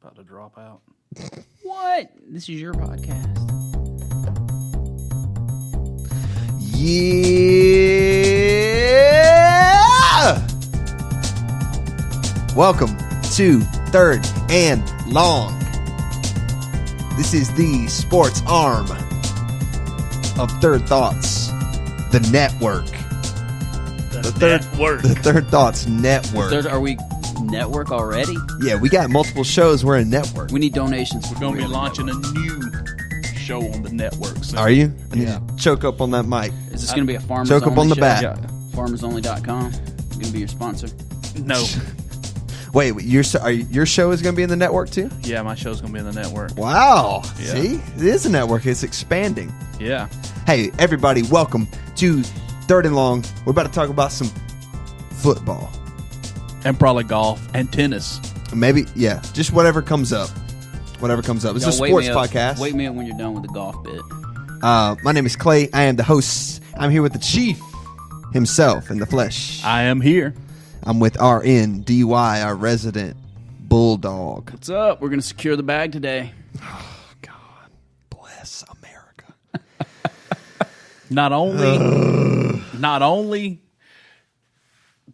About to drop out. What? This is your podcast. Yeah! Welcome to Third and Long. This is the sports arm of Third Thoughts, the network. The Third Thoughts Network. Are we network already? Yeah, we got multiple shows. We're a network. We need donations. We're going to be launching a new show on the network soon. Are you? I need Yeah. to choke up on that mic. Is this going to be a farmers Choke up only on the show? bat. Yeah. FarmersOnly.com. Going to be your sponsor. No. Wait, your show is going to be in the network too? Yeah, my show's going to be in the network. Wow. Yeah. See? It is a network. It's expanding. Yeah. Hey, everybody, welcome to Third and Long. We're about to talk about some football. And probably golf and tennis. Maybe, yeah, just whatever comes up. Whatever comes up. It's a sports podcast. Wake me up when you're done with the golf bit. My name is Clay. I am the host. I'm here with the chief himself in the flesh. I am here. I'm with RNDY, our resident bulldog. What's up? We're going to secure the bag today. Oh, God bless America. Not only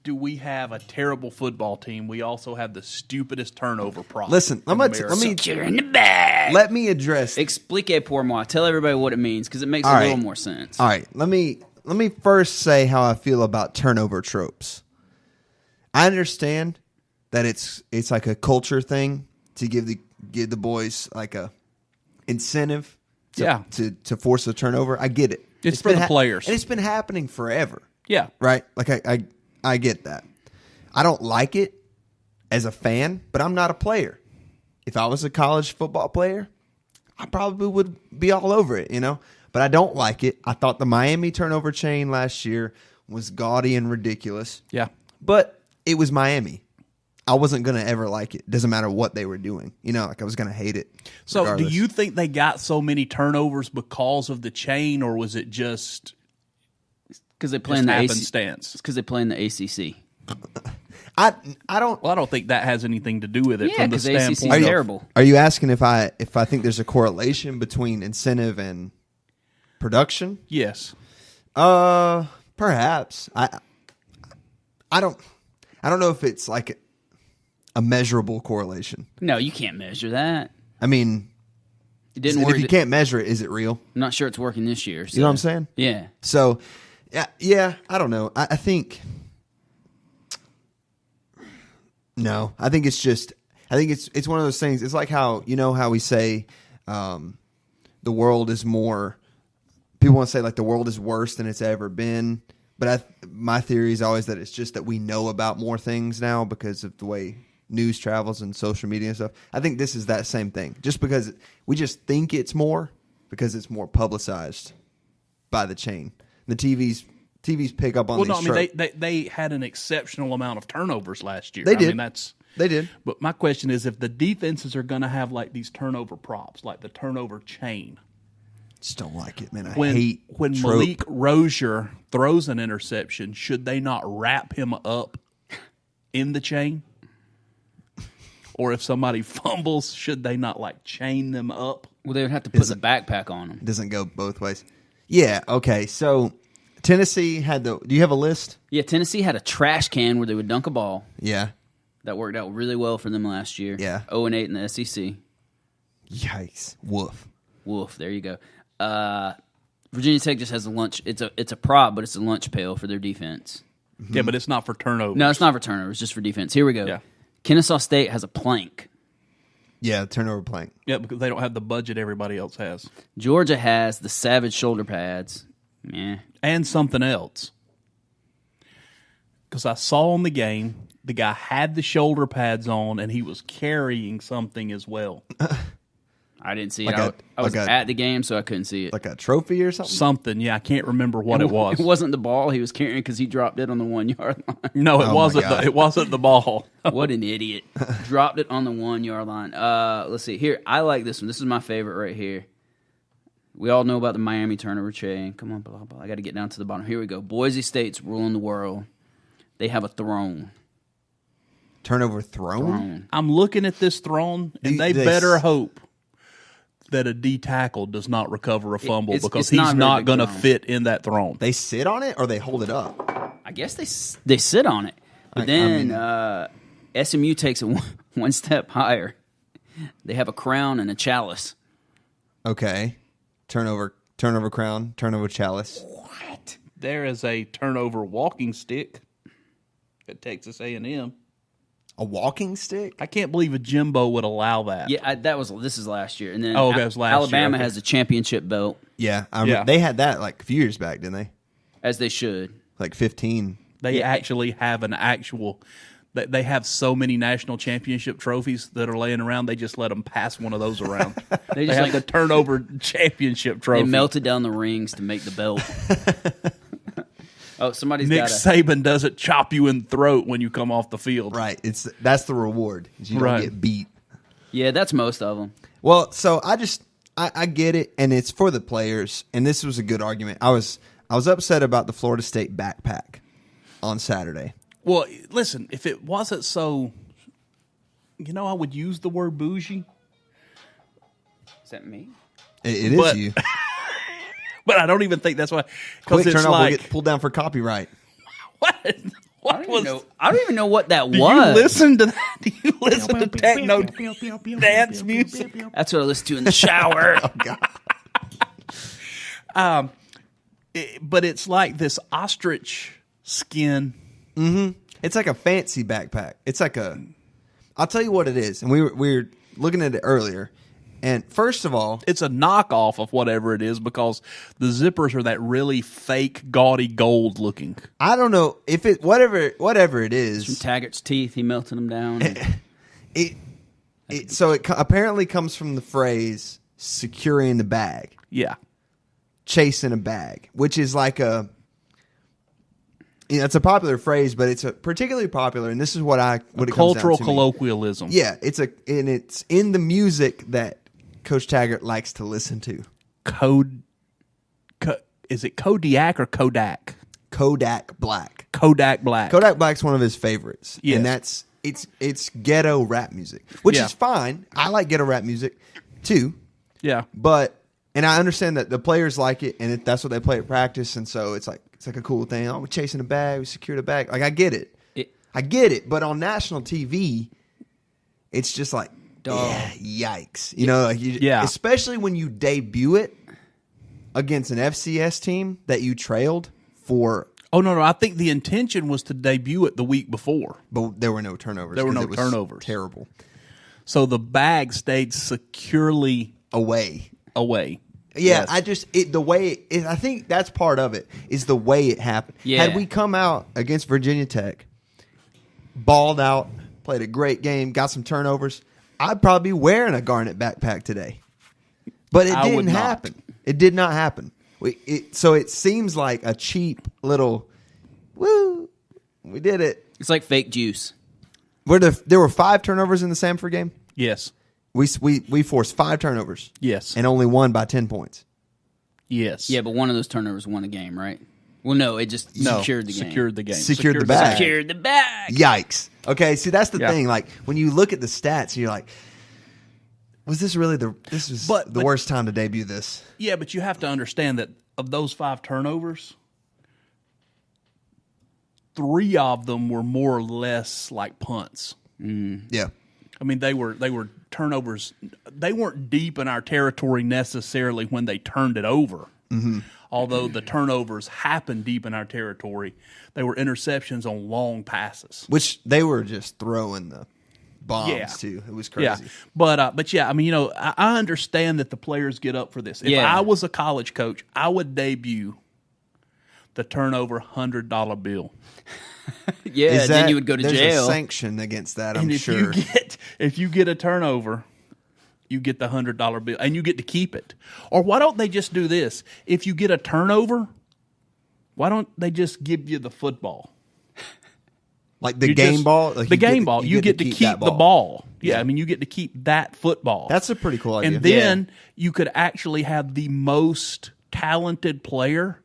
do we have a terrible football team, we also have the stupidest turnover problem. Listen, Securing the bag. let me address. Explique pour moi. Tell everybody what it means because it makes All a little right. more sense. All right, let me first say how I feel about turnover tropes. I understand that it's like a culture thing to give the boys like a incentive to force a turnover. I get it. It's for the players. And it's been happening forever. Yeah. Right? Like I get that. I don't like it as a fan, but I'm not a player. If I was a college football player, I probably would be all over it, But I don't like it. I thought the Miami turnover chain last year was gaudy and ridiculous. Yeah. But it was Miami. I wasn't going to ever like it. Doesn't matter what they were doing. I was going to hate it. So regardless. do you think they got so many turnovers because of the chain, or was it just Because they play in the happenstance? It's because they play in the ACC. I don't. Well, I don't think that has anything to do with it Yeah, from the 'cause the ACC is standpoint of terrible. Are you asking if I think there's a correlation between incentive and production? Yes. Perhaps. I don't know if it's like a measurable correlation. No, you can't measure that. I mean, It didn't if work. you can't measure it, is it real? I'm not sure it's working this year. So. You know what I'm saying? Yeah. So, yeah, I don't know. I think no. I think it's one of those things. It's like how how we say the world is more. People want to say like the world is worse than it's ever been, but my theory is always that it's just that we know about more things now because of the way news travels and social media and stuff. I think this is that same thing. Just because we just think it's more because it's more publicized by the chain. The TVs pick up on these tropes. They had an exceptional amount of turnovers last year. They did. I mean, They did. But my question is, if the defenses are going to have like these turnover props, like the turnover chain, Just don't like it, man. I when hate trope. Malik Rozier throws an interception, should they not wrap him up in the chain? Or if somebody fumbles, should they not like chain them up? Well, they would have to put the backpack on them. It doesn't go both ways. Yeah, okay. So Tennessee had do you have a list? Yeah, Tennessee had a trash can where they would dunk a ball. Yeah. That worked out really well for them last year. Yeah. 0-8 in the SEC. Yikes. Woof. Woof. There you go. Virginia Tech just has a lunch. It's a prop, but it's a lunch pail for their defense. Yeah, but it's not for turnovers. No, it's not for turnovers. It's just for defense. Here we go. Yeah. Kennesaw State has a plank. Yeah, turnover plank. Yeah, because they don't have the budget everybody else has. Georgia has the Savage shoulder pads. Yeah. And something else. Because I saw in the game, the guy had the shoulder pads on, and he was carrying something as well. I didn't see Like it. I was like a- at the game, so I couldn't see it. Like a trophy or something? Something, yeah, I can't remember what it was. It wasn't the ball he was carrying because he dropped it on the 1 yard line. No, it Oh, my wasn't. God. It wasn't the ball. What an idiot. Dropped it on the 1 yard line. Let's see. Here, I like this one. This is my favorite right here. We all know about the Miami turnover chain. Come on, blah, blah. I got to get down to the bottom. Here we go. Boise State's ruling the world. They have a throne. Turnover thrown? I'm looking at this thrown, and they better hope that a D tackle does not recover a fumble because he's not going to fit in that throne. They sit on it or they hold it up? I guess they sit on it. But then SMU takes it one step higher. They have a crown and a chalice. Okay. Turnover crown, turnover chalice. What? There is a turnover walking stick at Texas A&M. A walking stick? I can't believe a Jimbo would allow that. Yeah, this is last year. And then that was last Alabama year. has a championship belt. Yeah, they had that like a few years back, didn't they? As they should. Like 15. They actually have an actual. They have so many national championship trophies that are laying around. They just let them pass one of those around. they have the turnover championship trophy. They melted down the rings to make the belt. Oh, somebody's Nick Saban doesn't chop you in the throat when you come off the field. Right. That's the reward. You don't get beat. Yeah, that's most of them. Well, so I get it, and it's for the players. And this was a good argument. I was upset about the Florida State backpack on Saturday. Well, listen, if it wasn't so, I would use the word bougie. Is that me? It is you. But I don't even think that's why. Quick, turn off. We'll get pulled down for copyright. What? I don't even know what that was. Do you listen to that? Do you listen to techno dance music? That's what I listen to in the shower. Oh, God. But it's like this ostrich skin. Mm-hmm. It's like a fancy backpack. It's like I'll tell you what it is. And we were looking at it earlier. And first of all, it's a knockoff of whatever it is because the zippers are that really fake, gaudy gold looking. I don't know if it whatever it is. From Taggart's teeth, he melted them down. It apparently comes from the phrase "securing the bag." Yeah, chasing a bag, which is like it's a popular phrase, but it's particularly popular, and this is what it comes down to. Cultural colloquialism. Yeah, it's in the music that Coach Taggart likes to listen to. Is it Kodiak or Kodak? Kodak Black. Kodak Black. Kodak Black's one of his favorites. Yes. And it's ghetto rap music, which is fine. I like ghetto rap music too. Yeah. And I understand that the players like it, and that's what they play at practice, and so it's like a cool thing. Oh, we're chasing a bag, we secured a bag. Like I get it. I get it. But on national TV, it's just like, yikes. Especially when you debut it against an FCS team that you trailed for. Oh, no. I think the intention was to debut it the week before. But there were no turnovers. There were no turnovers. Terrible. So the bag stayed securely away. Yes. Yeah, I think that's part of it, is the way it happened. Yeah. Had we come out against Virginia Tech, balled out, played a great game, got some turnovers, I'd probably be wearing a Garnet backpack today. But it didn't happen. It did not happen. So it seems like a cheap little, woo, we did it. It's like fake juice. There were 5 turnovers in the Samford game? Yes. We forced 5 turnovers. Yes. And only won by 10 points. Yes. Yeah, but one of those turnovers won a game, right? Well, no, it just secured the game. Secured the game. Secured the bag. Secured the bag. Yikes. Okay, see, that's the thing. Like, when you look at the stats, you're like, was this really the worst time to debut this? Yeah, but you have to understand that of those 5 turnovers, 3 of them were more or less like punts. Yeah. I mean, they were turnovers. They weren't deep in our territory necessarily when they turned it over. Mm-hmm. Although the turnovers happened deep in our territory, they were interceptions on long passes. Which they were just throwing the bombs too. It was crazy. Yeah, but yeah, I mean, I understand that the players get up for this. If I was a college coach, I would debut the turnover $100 bill. Then you would go to there's jail. A sanction against that, and I'm sure. If you get a turnover, you get the $100 bill, and you get to keep it. Or why don't they just do this? If you get a turnover, why don't they just give you the football? Like the game ball? Like the game ball. You get to keep the ball. Yeah, Yeah, I mean, you get to keep that football. That's a pretty cool idea. And then you could actually have the most talented player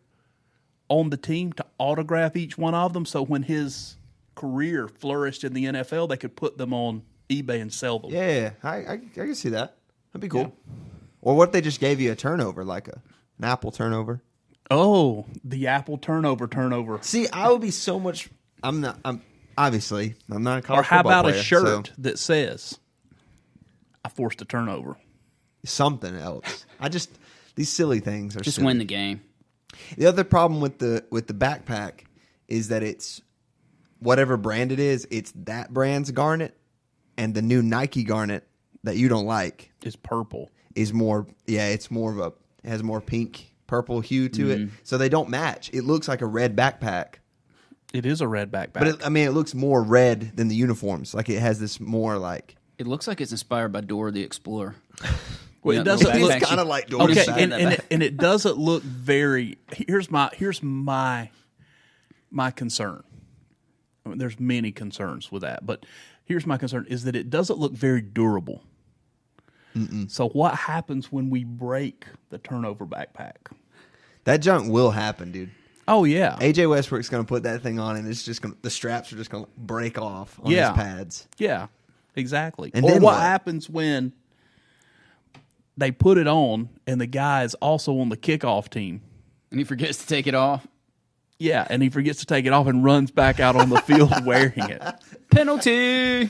on the team to autograph each one of them. So when his career flourished in the NFL, they could put them on eBay and sell them. Yeah, I can see that. That'd be cool. Or what if they just gave you a turnover, like an Apple turnover? Oh, the Apple turnover. See, I would be so much. I'm not a college Or how football about player, a shirt so that says, I forced a turnover? something else. These silly things are Just silly. win the game. The other problem with the backpack is that it's whatever brand it is, it's that brand's garnet, and the new Nike garnet that you don't like It's purple. is more. Yeah, it's more of a. It has more pink purple hue to it, so they don't match. It looks like a red backpack, It is a red backpack. but it looks more red than the uniforms. Like it has this more like. It looks like it's inspired by Dora the Explorer. Well, You it know, doesn't the look backpack kind of she- like Dora's okay, back. and it doesn't look very. Here's my concern. I mean, there's many concerns with that, but here's my concern: is that it doesn't look very durable. So what happens when we break the turnover backpack? That junk will happen, dude. Oh yeah, AJ Westbrook's going to put that thing on, and it's just the straps are just going to break off on Yeah. his pads. yeah, exactly. And Or then what what? happens when they put it on and the guy is also on the kickoff team? And he forgets to take it off. Yeah, and he forgets to take it off and runs back out on the field wearing it. Penalty.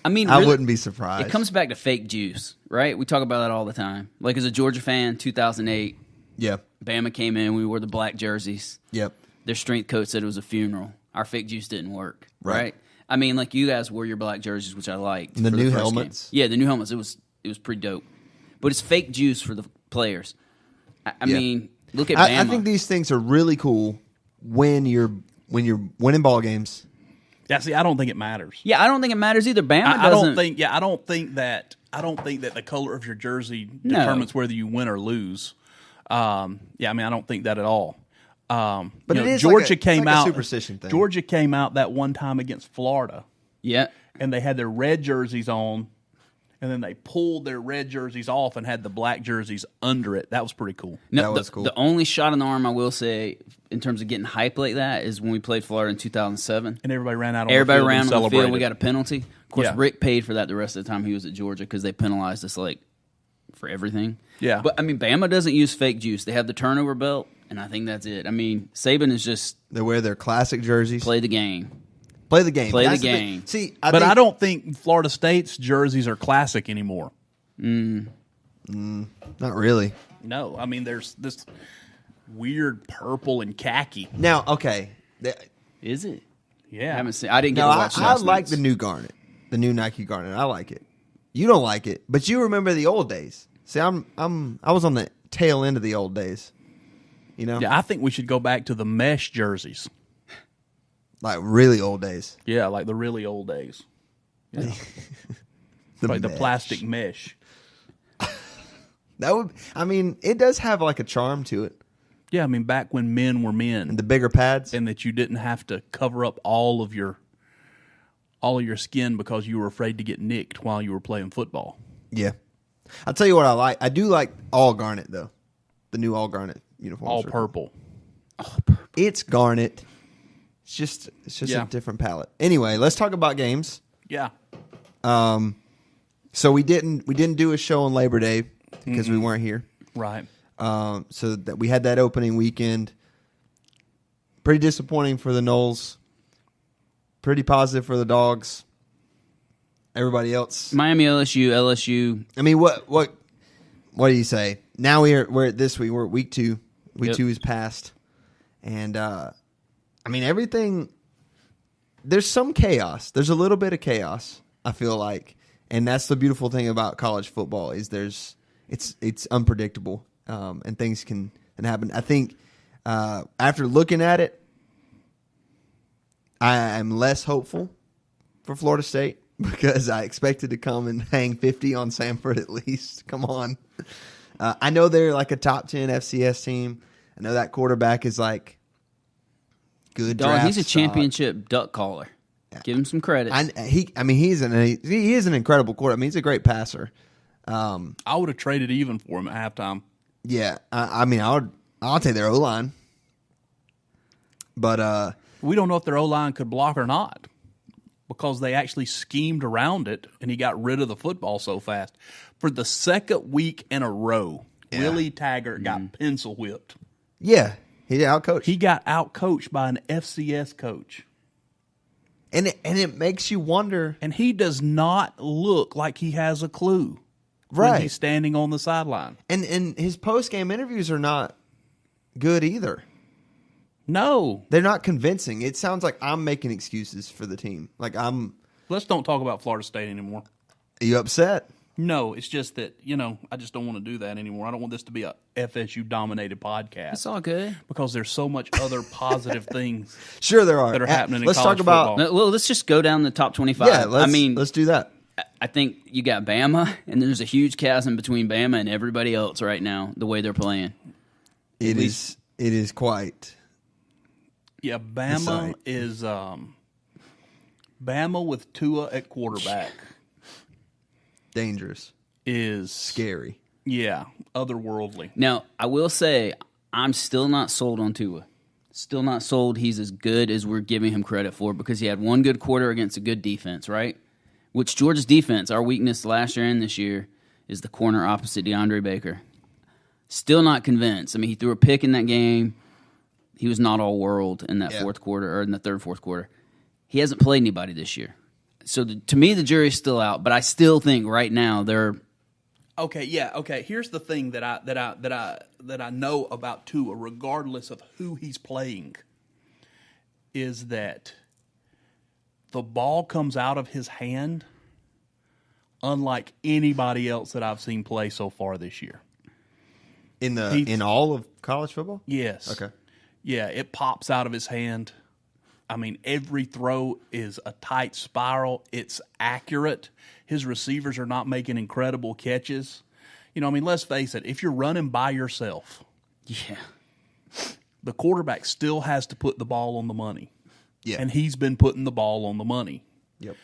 I mean, I really, wouldn't be surprised. It comes back to fake juice, right? We talk about that all the time. Like as a Georgia fan, 2008, Yep. Bama came in. We wore the black jerseys. Yep. Their strength coach said it was a funeral. Our fake juice didn't work, Right. right? I mean, like you guys wore your black jerseys, which I liked. The for new first helmets? game. Yeah, the new helmets. It was pretty dope. But it's fake juice for the players. I Yeah. mean, look at Bama. I think these things are really cool when you're winning ball games. Yeah, see, I don't think it matters. Yeah, I don't think it matters either. Bama I doesn't. don't think. Yeah, I don't think that the color of your jersey No. determines whether you win or lose. Yeah, I mean, I don't think that at all. But You it know, is Georgia like a, came it's like out. a superstition thing. Georgia came out that one time against Florida, Yeah. and they had their red jerseys on, and then they pulled their red jerseys off and had the black jerseys under it. That was pretty cool. No, That was cool. The only shot in the arm I will say, in terms of getting hype like that, is when we played Florida in 2007. And everybody ran out on Everybody the field ran and on the celebrated. field. We got a penalty. Of course, Yeah. Rick paid for that the rest of the time he was at Georgia because they penalized us like for everything. Yeah. But I mean, Bama doesn't use fake juice. They have the turnover belt, and I think that's it. I mean, Saban is just They wear their classic jerseys. play the game. Play the game. Play the That's thing. game. See, But I don't think Florida State's jerseys are classic anymore. Not really. No, I mean, there's this weird purple and khaki. Now, okay. Is it? Yeah. I haven't seen. I didn't get No, to watch. I last like night's. the new garnet, the new Nike garnet. I like it. You don't like it, but you remember the old days. See, I was on the tail end of the old days. You know, Yeah, I think we should go back to the mesh jerseys. like really old days. Yeah, like the really old days. Yeah. Like the mesh. plastic mesh. That would. I mean, it does have like a charm to it, Yeah, I mean, back when men were men, and the bigger pads. and that you didn't have to cover up all of your skin because you were afraid to get nicked while you were playing football. Yeah, I'll tell you what I like. I do like all garnet though. The new all garnet uniforms. All are cool. purple. It's garnet. It's just Yeah. a different palette. Anyway, let's talk about games. Yeah. So we didn't do a show on Labor Day because we weren't here. Right. So that we had that opening weekend. Pretty disappointing for the Knowles. Pretty positive for the Dogs. Everybody else. Miami, LSU. I mean, what do you say? Now we're at this week. We're at week 2. Week Yep. 2 is past, and I mean everything. There's some chaos. There's a little bit of chaos. I feel like, and that's the beautiful thing about college football is it's unpredictable, and things can happen. I think after looking at it, I am less hopeful for Florida State because I expected to come and hang 50 on Samford at least. Come on. I know they're like a top 10 FCS team. I know that quarterback is like good Dog, draft he's a stock. championship duck caller. Give him some credit. He is an incredible quarterback. I mean, he's a great passer. I would have traded even for him at halftime. Yeah, I mean, I'll take their O-line. But We don't know if their O-line could block or not because they actually schemed around it, and he got rid of the football so fast. For the second week in a row, Willie Taggart got pencil whipped. Yeah, he got outcoached. He got outcoached by an FCS coach. And it makes you wonder. And he does not look like he has a clue Right. when he's standing on the sideline. And his post-game interviews are not good either. No. They're not convincing. It sounds like I'm making excuses for the team. Like Let's don't talk about Florida State anymore. Are you upset? No, it's just that, I just don't want to do that anymore. I don't want this to be a FSU-dominated podcast. It's all good. Because there's so much other positive things Sure there are. that are happening in let's college talk about football. Well, let's just go down the top 25. Yeah, let's do that. I think you got Bama, and there's a huge chasm between Bama and everybody else right now, the way they're playing. It is quite. Yeah, Bama is Bama with Tua at quarterback Dangerous. is Scary. Yeah, otherworldly. Now, I will say, I'm still not sold on Tua. Still not sold he's as good as we're giving him credit for because he had one good quarter against a good defense, right? Which Georgia's defense, our weakness last year and this year, is the corner opposite DeAndre Baker. Still not convinced. I mean, he threw a pick in that game. He was not all world in that fourth quarter, or in the third, fourth quarter. He hasn't played anybody this year. So to me, the jury's still out, but I still think right now they're Okay, yeah, okay. Here's the thing that I know about Tua, regardless of who he's playing, is that the ball comes out of his hand unlike anybody else that I've seen play so far this year. In all of college football? Yes. Okay. Yeah, it pops out of his hand. I mean, every throw is a tight spiral. It's accurate. His receivers are not making incredible catches. Let's face it, if you're running by yourself, the quarterback still has to put the ball on the money. Yeah. And he's been putting the ball on the money. Yep.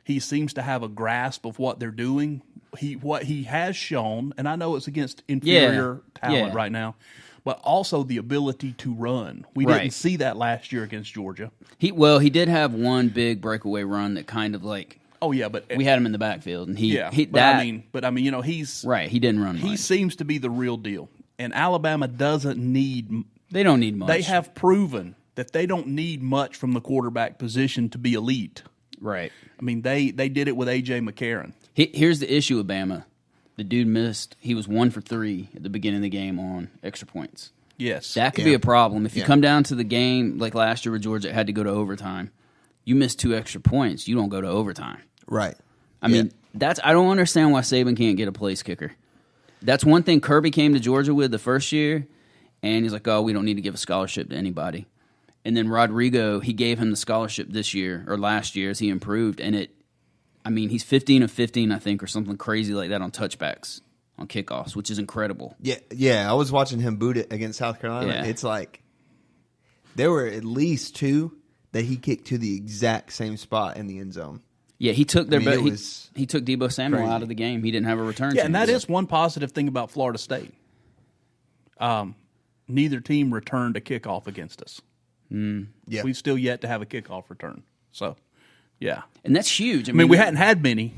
He seems to have a grasp of what they're doing. What he has shown, and I know it's against inferior talent right now, but also the ability to run. We didn't see that last year against Georgia. He did have one big breakaway run that kind of like but we had him in the backfield and he's he's right. He didn't run. He much. seems to be the real deal, and Alabama doesn't need. They don't need much. They have proven that they don't need much from the quarterback position to be elite. Right. I mean, they did it with A.J. McCarron. Here's the issue with Bama. The dude missed. He was 1 for 3 at the beginning of the game on extra points. Yes. That could be a problem. If you come down to the game like last year with Georgia, it had to go to overtime. You miss 2 extra points, you don't go to overtime. Right. I mean, I don't understand why Saban can't get a place kicker. That's one thing Kirby came to Georgia with the first year, and he's like, oh, we don't need to give a scholarship to anybody. And then Rodrigo, he gave him the scholarship this year or last year as he improved, and he's 15 of 15, I think, or something crazy like that on touchbacks, on kickoffs, which is incredible. Yeah. I was watching him boot it against South Carolina. Yeah. It's like there were at least 2 that he kicked to the exact same spot in the end zone. Yeah, he took their he took Debo Samuel out of the game. He didn't have a return. Yeah, and that is one positive thing about Florida State. Neither team returned a kickoff against us. Yeah. We've still yet to have a kickoff return. So, yeah. And that's huge. I mean, we hadn't had many.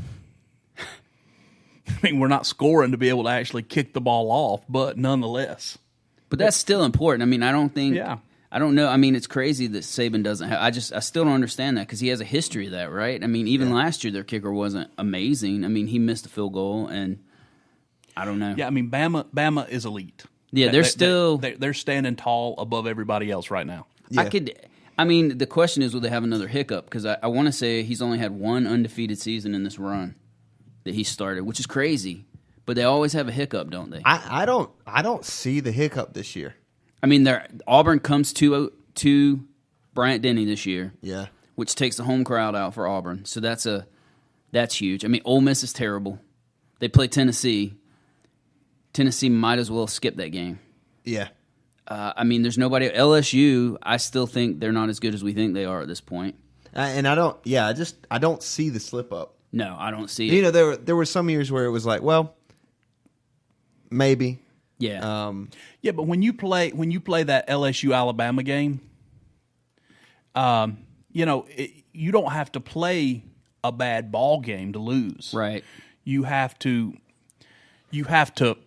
We're not scoring to be able to actually kick the ball off, but nonetheless. But that's still important. I mean, I don't think. Yeah. I don't know. I mean, it's crazy that Saban doesn't have. I still don't understand that because he has a history of that, right? I mean, even last year their kicker wasn't amazing. I mean, he missed a field goal, and I don't know. Yeah, I mean, Bama is elite. Yeah, they're standing tall above everybody else right now. Yeah. The question is, will they have another hiccup? Because I want to say he's only had one undefeated season in this run that he started, which is crazy. But they always have a hiccup, don't they? I don't see the hiccup this year. I mean, Auburn comes to Bryant-Denny this year, which takes the home crowd out for Auburn. So that's huge. I mean, Ole Miss is terrible. They play Tennessee. Tennessee might as well skip that game. Yeah. I mean, there's nobody. LSU, I still think they're not as good as we think they are at this point. And I don't see the slip up. No, I don't see it. You know, there were some years where it was like, well, maybe. Yeah. Yeah, but when you play that LSU Alabama game, You don't have to play a bad ball game to lose. Right. You have to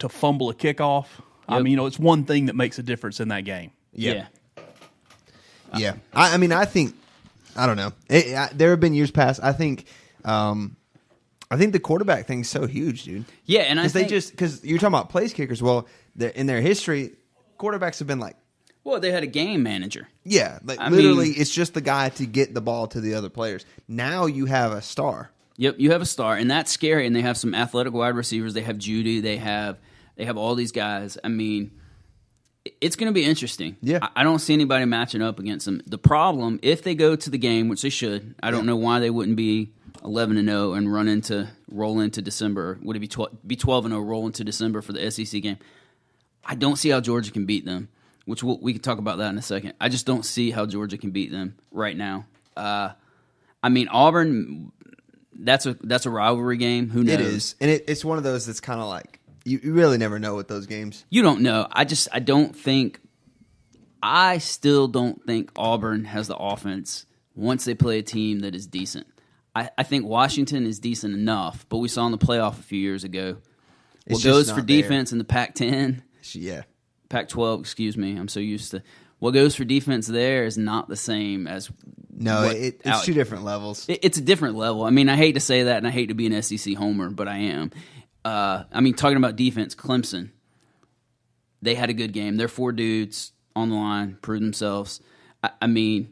fumble a kickoff. I Yep. mean, it's one thing that makes a difference in that game. Yeah. Yeah. I mean, I think, I don't know. There have been years past. I think the quarterback thing's so huge, dude. Yeah, and I think because you're talking about place kickers. Well, in their history, quarterbacks have been like, well, they had a game manager. yeah, like literally, it's just the guy to get the ball to the other players. Now you have a star. Yep, you have a star, and that's scary. And they have some athletic wide receivers. They have Judy. They have all these guys. I mean, it's going to be interesting. Yeah. I don't see anybody matching up against them. The problem, if they go to the game, which they should, I don't know why they wouldn't be 11-0 and roll into December. Would it be 12-0 roll into December for the SEC game? I don't see how Georgia can beat them. Which we can talk about that in a second. I just don't see how Georgia can beat them right now. I mean, Auburn. That's a rivalry game. Who knows? It is, and it's one of those that's kind of like you really never know with those games. You don't know. I still don't think Auburn has the offense once they play a team that is decent. I think Washington is decent enough, but we saw in the playoff a few years ago what goes for defense in the Pac-10. Yeah. Pac-12, excuse me. I'm so used to what goes for defense there is not the same as it's two different levels. It's a different level. I mean, I hate to say that, and I hate to be an SEC homer, but I am. I mean, talking about defense, Clemson, they had a good game. They're 4 dudes on the line, proved themselves. I mean,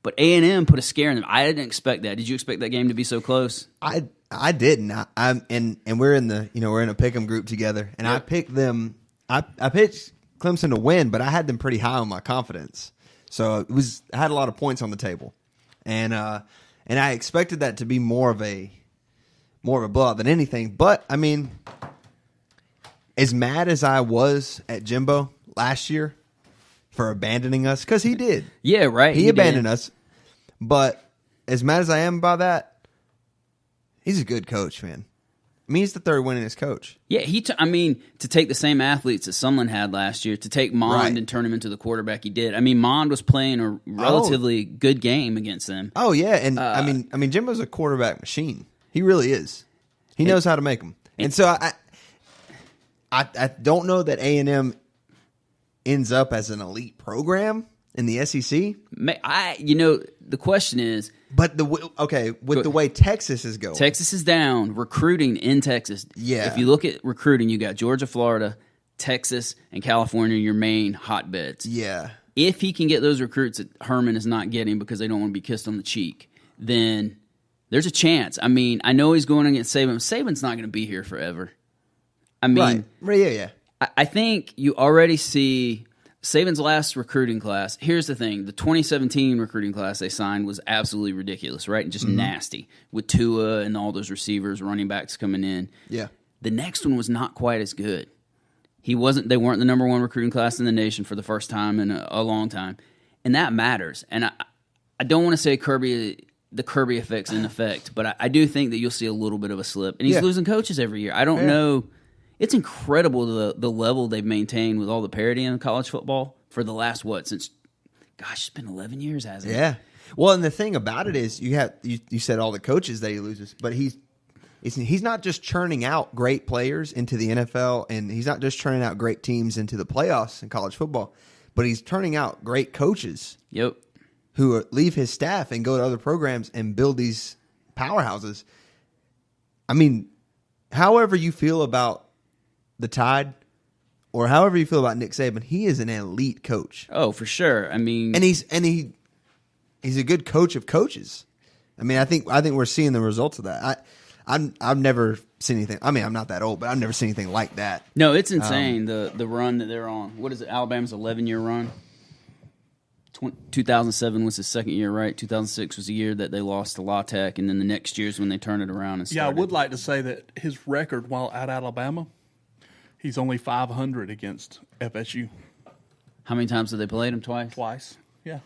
but A&M put a scare in them. I didn't expect that. Did you expect that game to be so close? I didn't. And we're in the we're in a pick'em group together, and Yep. I picked them. I picked Clemson to win, but I had them pretty high on my confidence. So I had a lot of points on the table, and I expected that to be more of a blowout than anything. But I mean, as mad as I was at Jimbo last year for abandoning us, because he did, Yeah, right. he abandoned us. But as mad as I am about that, he's a good coach, man. I mean, he's the third winningest coach. Yeah, to take the same athletes that Sumlin had last year, to take Mond Right. and turn him into the quarterback he did. I mean, Mond was playing a relatively good game against them. Oh yeah, and I mean, Jimbo's a quarterback machine. He really is. He knows how to make them. And so I don't know that A&M ends up as an elite program in the SEC. The question is, But the way Texas is going, Texas is down. Recruiting in Texas. Yeah. If you look at recruiting, you got Georgia, Florida, Texas, and California, your main hotbeds. yeah, If he can get those recruits that Herman is not getting because they don't want to be kissed on the cheek, then there's a chance. I mean, I know he's going against Saban. Saban's not going to be here forever. I mean, right, yeah. I think you already see Saban's last recruiting class. Here's the thing. The 2017 recruiting class they signed was absolutely ridiculous, right? And just nasty with Tua and all those receivers, running backs coming in. Yeah. The next one was not quite as good. They weren't the number 1 recruiting class in the nation for the first time in a long time. And that matters. And I don't want to say the Kirby effect's in effect, but I do think that you'll see a little bit of a slip. And he's losing coaches every year. I don't know. It's incredible the level they've maintained with all the parity in college football for the last, it's been 11 years, hasn't it? Yeah. Well, and the thing about it is you said all the coaches that he loses, but he's not just churning out great players into the NFL, and he's not just churning out great teams into the playoffs in college football, but he's turning out great coaches. Yep. Who leave his staff and go to other programs and build these powerhouses. I mean, however you feel about the Tide, or however you feel about Nick Saban, he is an elite coach. Oh, for sure. I mean, And he's a good coach of coaches. I mean, I think we're seeing the results of that. I've never seen anything. I mean, I'm not that old, but I've never seen anything like that. no, it's insane the run that they're on. What is it? Alabama's 11-year run. 2007 was his second year, right? 2006 was the year that they lost to La Tech, and then the next year's when they turned it around and started. Yeah, I would like to say that his record while at Alabama, he's only 500 against FSU. How many times have they played him? Twice. Yeah.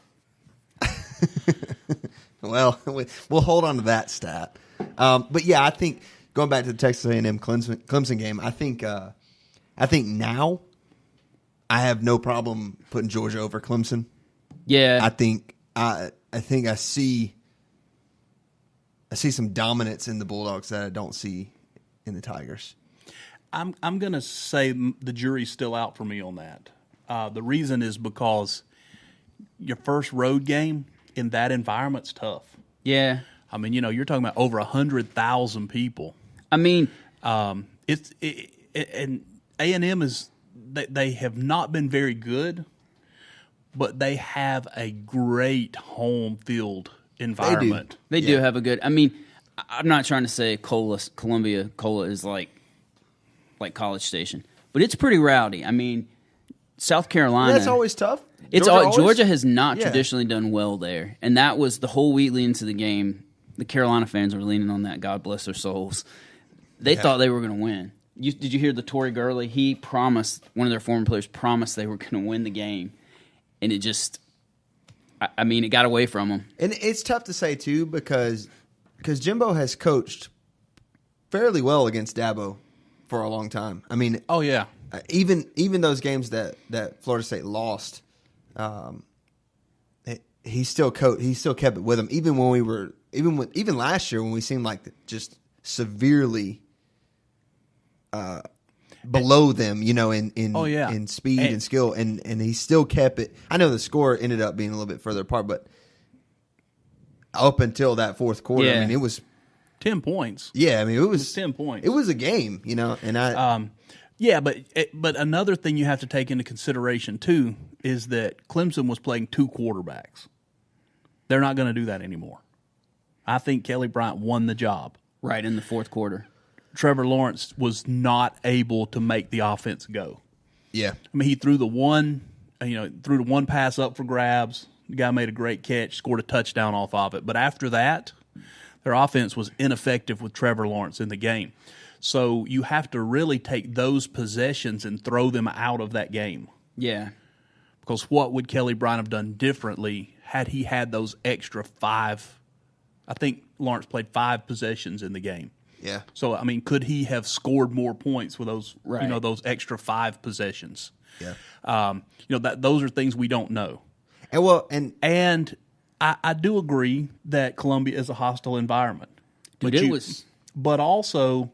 Well, we'll hold on to that stat. But yeah, I think going back to the Texas A&M Clemson game, I think now I have no problem putting Georgia over Clemson. Yeah. I think I think I see some dominance in the Bulldogs that I don't see in the Tigers. I'm going to say the jury's still out for me on that. The reason is because your first road game in that environment's tough. Yeah. I mean, you're talking about over 100,000 people. I mean, and A&M is they have not been very good, but they have a great home field environment. they do have a good. I mean, I'm not trying to say Columbia Cola is like College Station, but it's pretty rowdy. I mean, South Carolina. That's always tough. Georgia has not traditionally done well there, and that was the whole week leading to the game. The Carolina fans were leaning on that. God bless their souls. They thought they were going to win. Did you hear the Torrey Gurley? He promised, one of their former players promised they were going to win the game, and it just, I mean, it got away from them. And it's tough to say too because Jimbo has coached fairly well against Dabo for a long time. I mean, Oh yeah, even those games that Florida State lost, he still kept it with him. Even when we were even last year when we seemed like just severely below them, in speed and skill, and he still kept it. I know the score ended up being a little bit further apart, but up until that fourth quarter, I mean, it was 10 points. Yeah, I mean, it was 10 points. It was a game, and I. Yeah, but another thing you have to take into consideration too is that Clemson was playing two quarterbacks. They're not going to do that anymore. I think Kelly Bryant won the job. Right in the fourth quarter. Trevor Lawrence was not able to make the offense go. Yeah. I mean, he threw the one pass up for grabs. The guy made a great catch, scored a touchdown off of it. But after that, their offense was ineffective with Trevor Lawrence in the game. So you have to really take those possessions and throw them out of that game. Yeah. Because what would Kelly Bryant have done differently had he had those extra 5? I think Lawrence played 5 possessions in the game. Yeah. So, I mean, could he have scored more points with those, those extra 5 possessions? Yeah. Those are things we don't know. And I do agree that Columbia is a hostile environment. But also,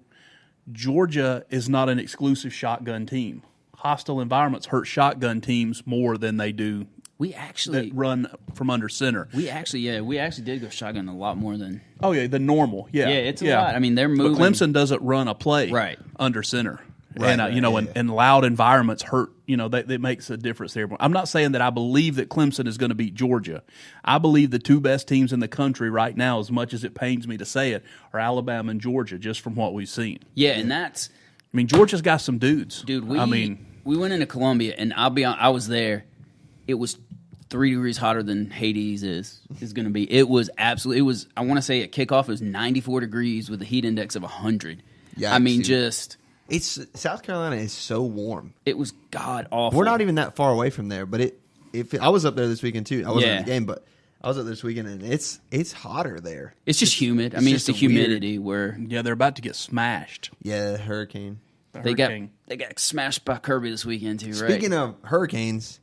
Georgia is not an exclusive shotgun team. Hostile environments hurt shotgun teams more than they do that run from under center. We actually did go shotgun a lot more than than normal. Yeah, it's a lot. I mean, they're moving. But Clemson doesn't run a play under center. Right, and loud environments hurt. That makes a difference there. I'm not saying that I believe that Clemson is going to beat Georgia. I believe the 2 best teams in the country right now, as much as it pains me to say it, are Alabama and Georgia, just from what we've seen. Yeah, and that's. I mean, Georgia's got some dudes, dude. We went into Columbia, and I was there. It was 3 degrees hotter than Hades is going to be. It was absolutely. It was. I want to say at kickoff it was 94 degrees with a heat index of 100. Yeah, I mean, just. It's South Carolina is so warm. It was god awful. We're not even that far away from there, but I was up there this weekend too. I wasn't in the game, but I was up there this weekend, and it's hotter there. It's just humid. I mean, it's the humidity where they're about to get smashed. Yeah, hurricane. They got smashed by Kirby this weekend too. Right. Speaking of hurricanes,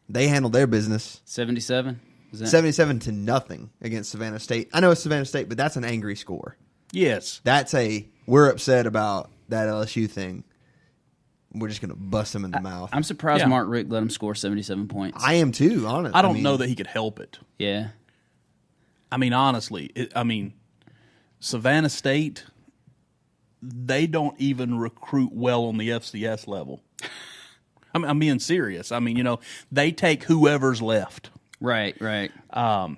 they handled their business. 77. 77-0 against Savannah State. I know it's Savannah State, but that's an angry score. Yes, we're upset about that LSU thing. We're just going to bust them in the mouth. I'm surprised Mark Richt let him score 77 points. I am too, honestly. I don't know that he could help it. Yeah. I mean, honestly, Savannah State, they don't even recruit well on the FCS level. I'm being serious. I mean, they take whoever's left. Right. And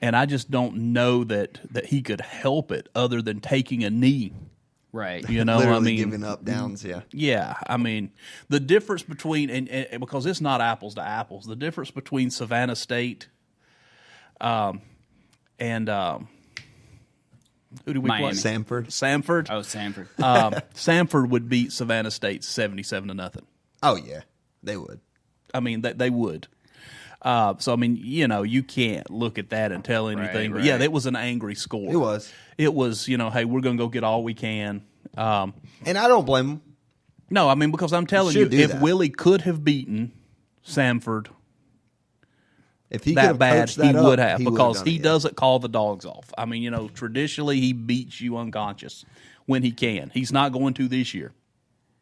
I just don't know that he could help it other than taking a knee. Right. Literally giving up downs, yeah. Yeah. I mean, the difference between, and because it's not apples to apples, the difference between Savannah State and who do we Miami. play? Samford. Oh, Samford. Samford would beat Savannah State 77-0. Oh, yeah. They would. I mean, they would. So, I mean, you can't look at that and tell anything. Right. But, yeah, it was an angry score. It was, hey, we're going to go get all we can. And I don't blame them. No, I mean, because I'm telling you, if Willie could have beaten Samford, If he could that have bad, coached that he would up, have, he would because done he it, yeah. doesn't call the dogs off. I mean, traditionally he beats you unconscious when he can. He's not going to this year.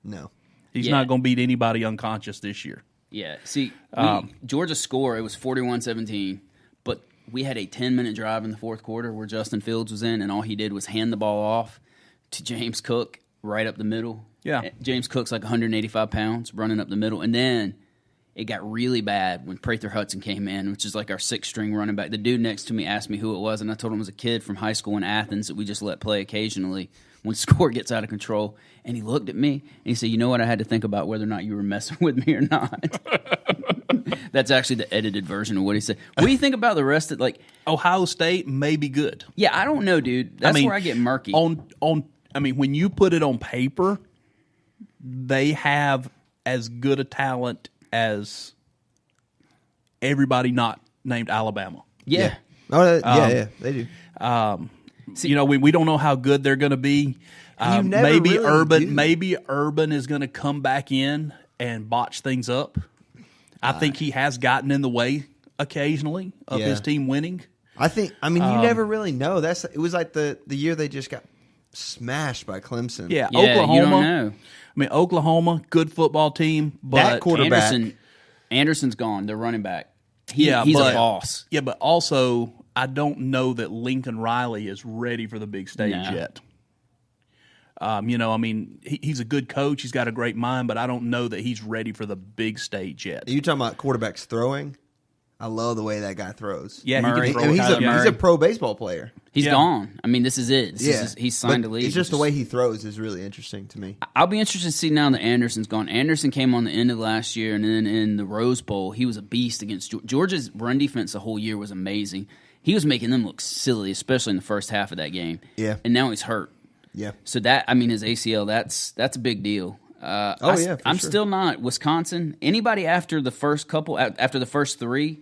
No. He's Yeah. not going to beat anybody unconscious this year. Yeah. See, Georgia's score, it was 41-17, but we had a 10-minute drive in the fourth quarter where Justin Fields was in, and all he did was hand the ball off to James Cook right up the middle. Yeah. James Cook's like 185 pounds running up the middle. And then it got really bad when Prather Hudson came in, which is like our sixth-string running back. The dude next to me asked me who it was, and I told him it was a kid from high school in Athens that we just let play occasionally when score gets out of control. And he looked at me, and he said, you know what, I had to think about whether or not you were messing with me or not. That's actually the edited version of what he said. What do you think about the rest of, like... Ohio State may be good. Yeah, I don't know, dude. That's where I get murky. When you put it on paper, they have as good a talent as everybody not named Alabama. Yeah. Oh, yeah, they do. We don't know how good they're going to be. You never Maybe really Urban, do. maybe Urban is going to come back in and botch things up. I think he has gotten in the way occasionally of his team winning. You never really know. It was like the year they just got smashed by Clemson. Yeah, Yeah, Oklahoma. you don't know. Oklahoma, good football team, but That quarterback. Anderson's gone, the running back. He's a boss. Yeah, but also I don't know that Lincoln Riley is ready for the big stage No. yet. He's a good coach. He's got a great mind, but I don't know that he's ready for the big stage yet. Are you talking about quarterbacks throwing? I love the way that guy throws. Yeah, Murray. he can I throw. mean, Kyler he's Murray. a pro baseball player. He's Yeah. gone. I mean, this is it. He's signed But to leave. It's just the way he throws is really interesting to me. I'll be interested to see now that Anderson's gone. Anderson came on the end of last year, and then in the Rose Bowl, he was a beast against Georgia's run defense the whole year was amazing. He was making them look silly, especially in the first half of that game. Yeah. And now he's hurt. Yeah. So his ACL, that's a big deal. For I'm sure. still not Wisconsin. Anybody after the first three,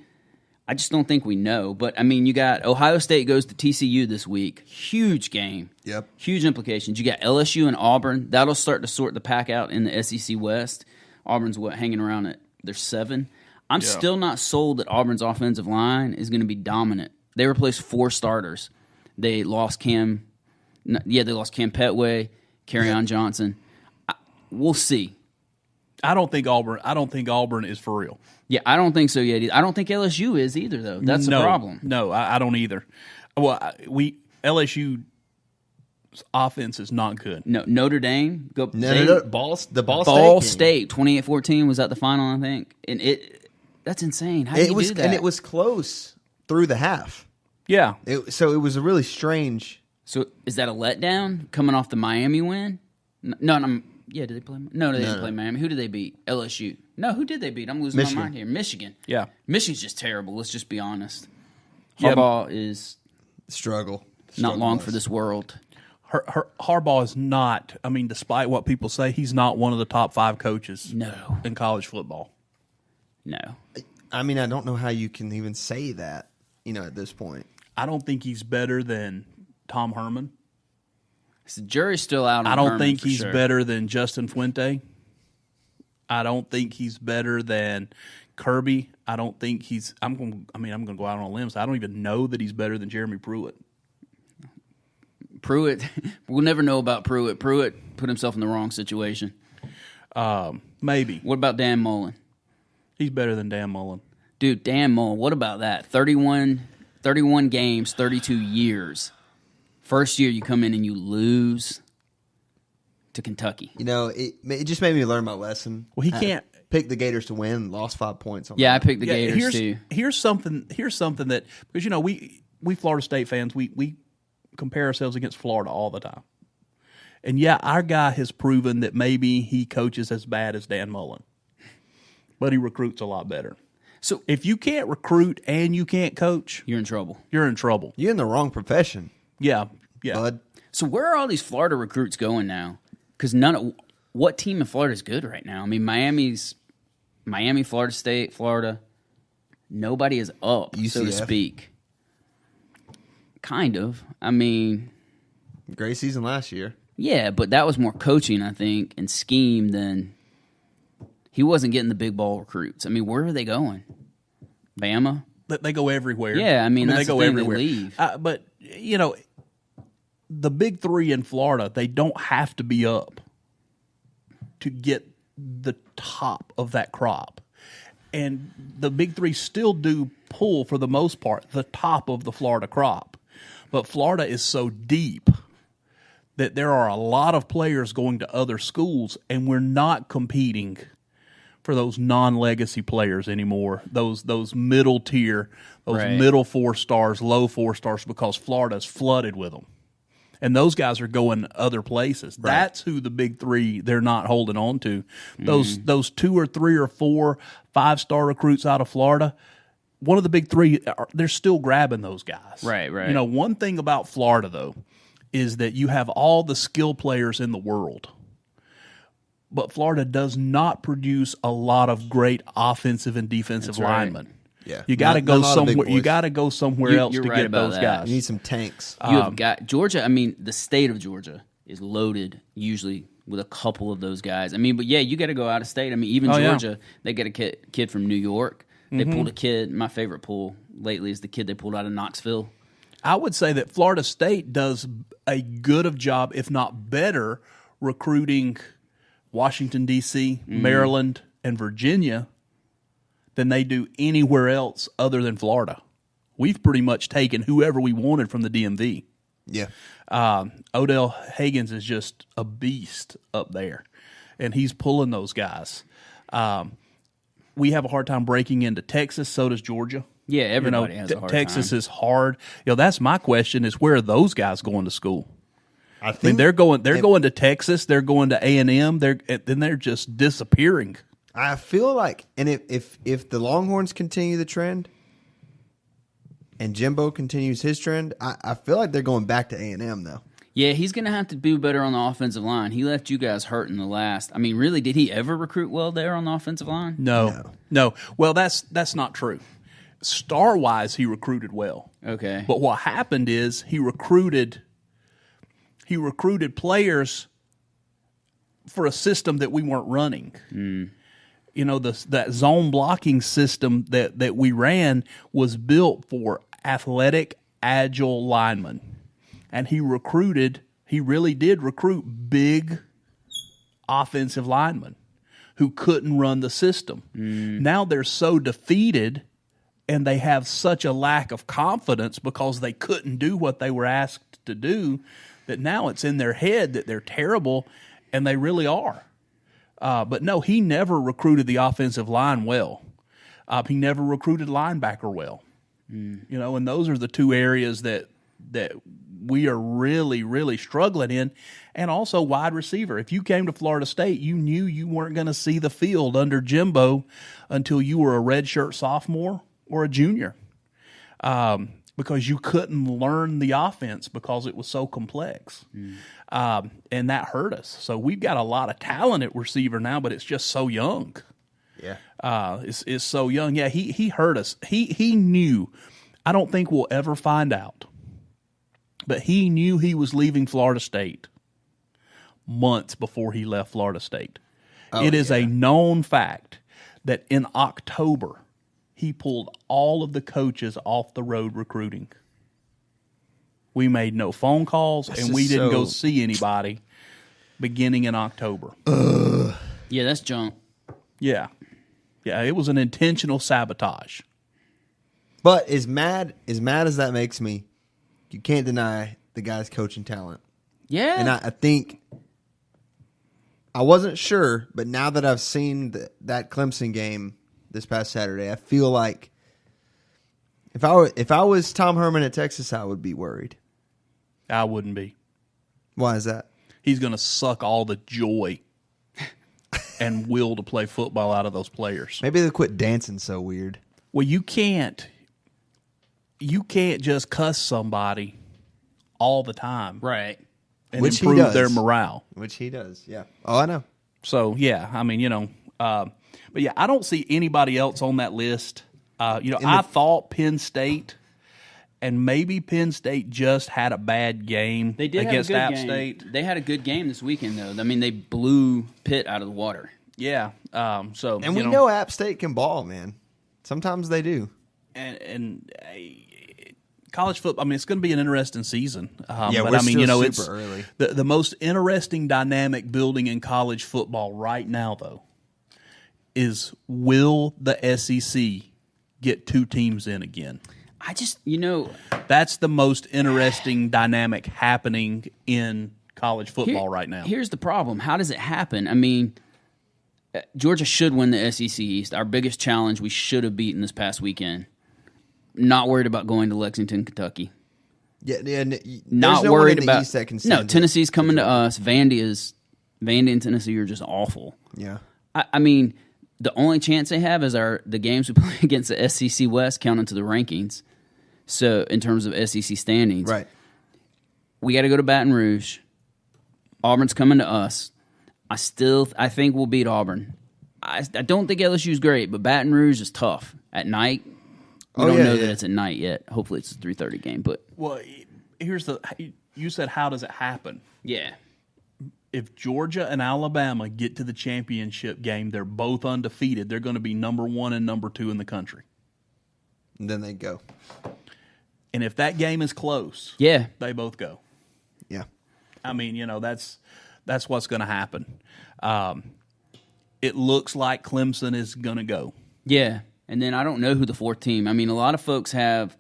I just don't think we know. But you got Ohio State goes to TCU this week. Huge game. Yep. Huge implications. You got LSU and Auburn. That'll start to sort the pack out in the SEC West. Auburn's hanging around at their 7. I'm still not sold that Auburn's offensive line is going to be dominant. They replaced 4 starters. They lost Cam. They lost Cam Petway, Kerryon Johnson. We'll see. I don't think Auburn is for real. Yeah, I don't think so yet. I don't think LSU is either, though. That's the problem. No, I don't either. Well, LSU's offense is not good. No, Notre Dame. No. Ball State. State, 28-14 was at the final, I think. And that's insane. How do you do that? And it was close through the half. Yeah. So it was a really strange. So is that a letdown coming off the Miami win? No. Yeah, did they play? No, they didn't play Miami. Who did they beat? LSU. No, who did they beat? I'm losing Michigan. my mind here. Michigan. Yeah. Michigan's just terrible. Let's just be honest. Yeah. Harbaugh is Struggle. not long for this world. Harbaugh is not. Despite what people say, he's not one of the top 5 coaches. No. In college football. No. I don't know how you can even say that, at this point. I don't think he's better than Tom Herman. The jury's still out on I don't Herman think for he's sure. better than Justin Fuente. I don't think he's better than Kirby. I don't think he's. I'm going to go out on a limb. So I don't even know that he's better than Jeremy Pruitt. Pruitt. We'll never know about Pruitt. Pruitt put himself in the wrong situation. Maybe What about Dan Mullen? he's better than Dan Mullen. Dude, Dan Mullen, what about that? 31 games, 32 years. First year you come in and you lose to Kentucky. It just made me learn my lesson. Well, he can't pick the Gators to win. Lost 5 points. Yeah, I picked the Gators too. Here's something that because we Florida State fans we compare ourselves against Florida all the time, and yeah, our guy has proven that maybe he coaches as bad as Dan Mullen, but he recruits a lot better. So If you can't recruit and you can't coach, you're in trouble. you're in trouble. You're in the wrong profession, Yeah. bud. So where are all these Florida recruits going now? Because what team in Florida is good right now? Miami, Florida State, Florida. Nobody is up, so to UCF. speak. Kind of. Great season last year. Yeah, but that was more coaching, I think, and scheme than he wasn't getting the big ball recruits. Where are they going? Bama? They go everywhere. Yeah, I mean that's they go the thing, everywhere. They leave. But the big three in Florida, they don't have to be up to get the top of that crop. And the big three still do pull, for the most part, the top of the Florida crop. But Florida is so deep that there are a lot of players going to other schools, and we're not competing for those non-legacy players anymore, those middle tier, those middle 4 stars, low 4 stars, because Florida's flooded with them. And those guys are going other places. Right. That's who the big three they're not holding on to. Those 2 or 3 or 4 5-star recruits out of Florida, one of the big three, they're still grabbing those guys. Right. One thing about Florida, though, is that you have all the skill players in the world. But Florida does not produce a lot of great offensive and defensive linemen. Right. Yeah, you got to go somewhere. You got to go somewhere else to get those guys. You need some tanks. You have got Georgia. I mean, the state of Georgia is loaded usually with a couple of those guys. I mean, but yeah, you got to go out of state. I mean, even Georgia, they get a kid from New York. They pulled a kid. My favorite pull lately is the kid they pulled out of Knoxville. I would say that Florida State does a good of job, if not better, recruiting Washington, D.C., Maryland, and Virginia than they do anywhere else other than Florida. We've pretty much taken whoever we wanted from the DMV. Yeah. Odell Higgins is just a beast up there, and he's pulling those guys. We have a hard time breaking into Texas. So does Georgia. Yeah, everybody has a hard Texas time. is hard. That's my question: is where are those guys going to school? I mean, they're going to Texas. They're going to A&M. They're just disappearing. I feel like, and if the Longhorns continue the trend, and Jimbo continues his trend, I feel like they're going back to A&M though. Yeah, he's going to have to do better on the offensive line. He left you guys hurt in the last. I mean, really, did he ever recruit well there on the offensive line? No. Well, that's not true. Star-wise, he recruited well. Okay. But what happened is he recruited players for a system that we weren't running. That zone blocking system that we ran was built for athletic, agile linemen. And he really did recruit big offensive linemen who couldn't run the system. Now they're so defeated and they have such a lack of confidence because they couldn't do what they were asked to do that now it's in their head that they're terrible, and they really are. But no, he never recruited the offensive line well. He never recruited linebacker well. And those are the 2 areas that we are really, really struggling in. And also wide receiver. If you came to Florida State, you knew you weren't going to see the field under Jimbo until you were a redshirt sophomore or a junior. Because you couldn't learn the offense because it was so complex. And that hurt us. So we've got a lot of talent at receiver now, but it's just so young. Yeah. It's so young. Yeah, he hurt us. He knew. I don't think we'll ever find out. But he knew he was leaving Florida State months before he left Florida State. It is a known fact that in October, he pulled all of the coaches off the road recruiting. We made no phone calls, and we didn't go see anybody beginning in October. Yeah, that's junk. Yeah, it was an intentional sabotage. But as mad as that makes me, you can't deny the guy's coaching talent. Yeah. And I think, I wasn't sure, but now that I've seen that Clemson game this past Saturday, I feel like if I was Tom Herman at Texas, I would be worried. I wouldn't be. Why is that? He's going to suck all the joy and will to play football out of those players. Maybe they'll quit dancing so weird. Well, you can't just cuss somebody all the time. Right. And improve their morale. Which he does, yeah. Oh, I know. So, yeah, I mean, but yeah, I don't see anybody else on that list. I thought Penn State, and maybe Penn State just had a bad game against App State. They had a good game this weekend, though. I mean, they blew Pitt out of the water. Yeah. And we know App State can ball, man. Sometimes they do. and college football. I mean, it's going to be an interesting season. Yeah, but we're I mean, still you know, super it's early. The most interesting dynamic building in college football right now, though, is will the SEC get 2 teams in again? I just, That's the most interesting dynamic happening in college football right now. Here's the problem. How does it happen? I mean, Georgia should win the SEC East. Our biggest challenge we should have beaten this past weekend. Not worried about going to Lexington, Kentucky. Yeah, Not no worried one in the about East that can no. stand Tennessee's coming to us. Vandy and Tennessee are just awful. Yeah. I mean, the only chance they have is the games we play against the SEC West count into the rankings. So in terms of SEC standings, Right. we got to go to Baton Rouge. Auburn's coming to us. I think we'll beat Auburn. I don't think LSU's great, but Baton Rouge is tough at night. We don't know that it's at night yet. Hopefully it's a 3:30 game. But You said how does it happen? yeah, If Georgia and Alabama get to the championship game, they're both undefeated. They're going to be number 1 and number 2 in the country. And then they go. And if that game is close, yeah, they both go. Yeah. I mean, that's what's going to happen. It looks like Clemson is going to go. yeah. And then I don't know who the 4th team. I mean, a lot of folks have.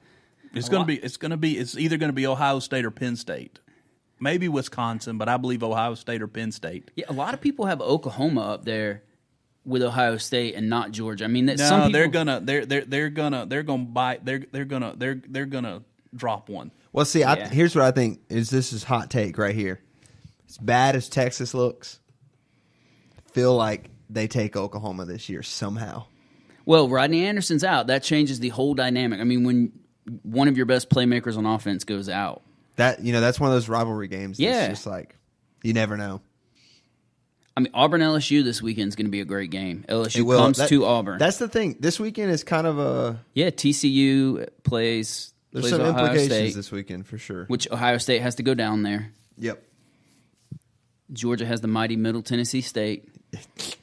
It's either going to be Ohio State or Penn State. Maybe Wisconsin, but I believe Ohio State or Penn State. Yeah, a lot of people have Oklahoma up there with Ohio State and not Georgia. I mean, some people, they're gonna drop one. Well, see, here's what I think this is hot take right here. As bad as Texas looks, I feel like they take Oklahoma this year somehow. Well, Rodney Anderson's out. That changes the whole dynamic. I mean, when one of your best playmakers on offense goes out. That's one of those rivalry games. Yeah. It's just like, you never know. I mean, Auburn-LSU this weekend is going to be a great game. LSU comes to Auburn. That's the thing. This weekend is kind of a... Yeah, TCU plays There's some Ohio implications State, this weekend for sure. which Ohio State has to go down there. Yep. Georgia has the mighty Middle Tennessee State.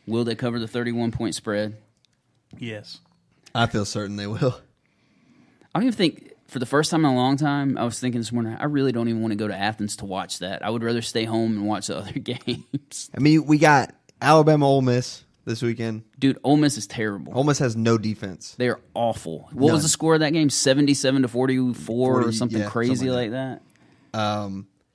Will they cover the 31-point spread? Yes. I feel certain they will. I don't even think, for the first time in a long time, I was thinking this morning, I really don't even want to go to Athens to watch that. I would rather stay home and watch the other games. I mean, we got Alabama Ole Miss this weekend. Dude, Ole Miss is terrible. Ole Miss has no defense. They are awful. What was the score of that game? 77-44 or something crazy something like that?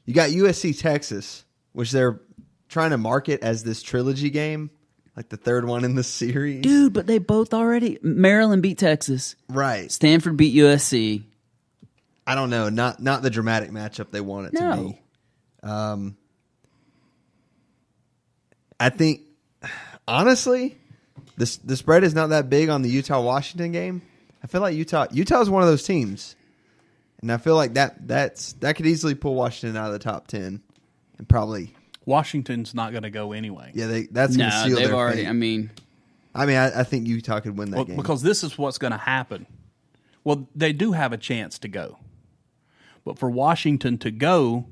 You got USC Texas, which they're trying to market as this trilogy game, like the third one in the series. Dude, but they both already... Maryland beat Texas. Right. Stanford beat USC. I don't know. Not the dramatic matchup they want it to be. I think, honestly, the spread is not that big on the Utah-Washington game. I feel like Utah's one of those teams, and I feel like that could easily pull Washington out of the top 10, and probably Washington's not going to go anyway. Yeah, that's going to seal they've their already. fate. I I think Utah could win that game because this is what's going to happen. Well, they do have a chance to go, but for Washington to go,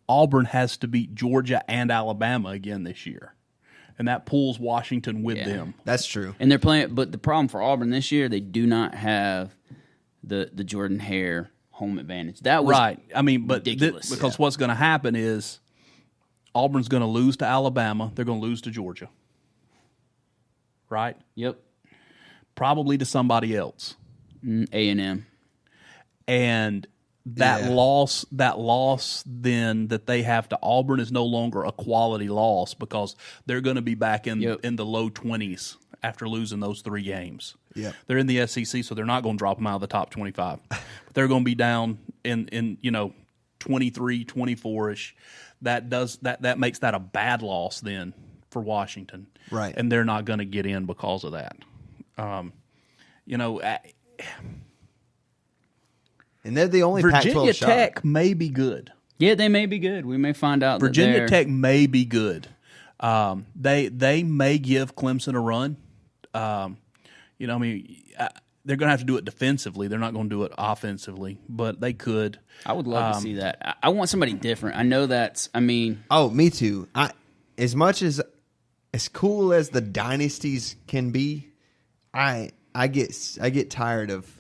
Auburn has to beat Georgia and Alabama again this year, and that pulls Washington with them. That's true. And they're playing, but the problem for Auburn this year, they do not have the Jordan Hare home advantage. That was right. I mean, but ridiculous. because what's going to happen is Auburn's going to lose to Alabama. They're going to lose to Georgia. Right? Yep. Probably to somebody else. A&M. And that loss then that they have to Auburn is no longer a quality loss because they're going to be back in the low 20s after losing those 3 games. Yeah. They're in the SEC, so they're not going to drop them out of the top 25. But they're going to be down in 23, 24-ish. That makes that a bad loss then for Washington. Right. And they're not going to get in because of that. And they're the only Virginia Pac-12 shot. Tech may be good. Yeah, they may be good. We may find out. Virginia Tech may be good. They may give Clemson a run. They're going to have to do it defensively. They're not going to do it offensively, but they could. I would love to see that. I want somebody different. I know that's. Oh, me too. As much as cool as the dynasties can be, I get tired of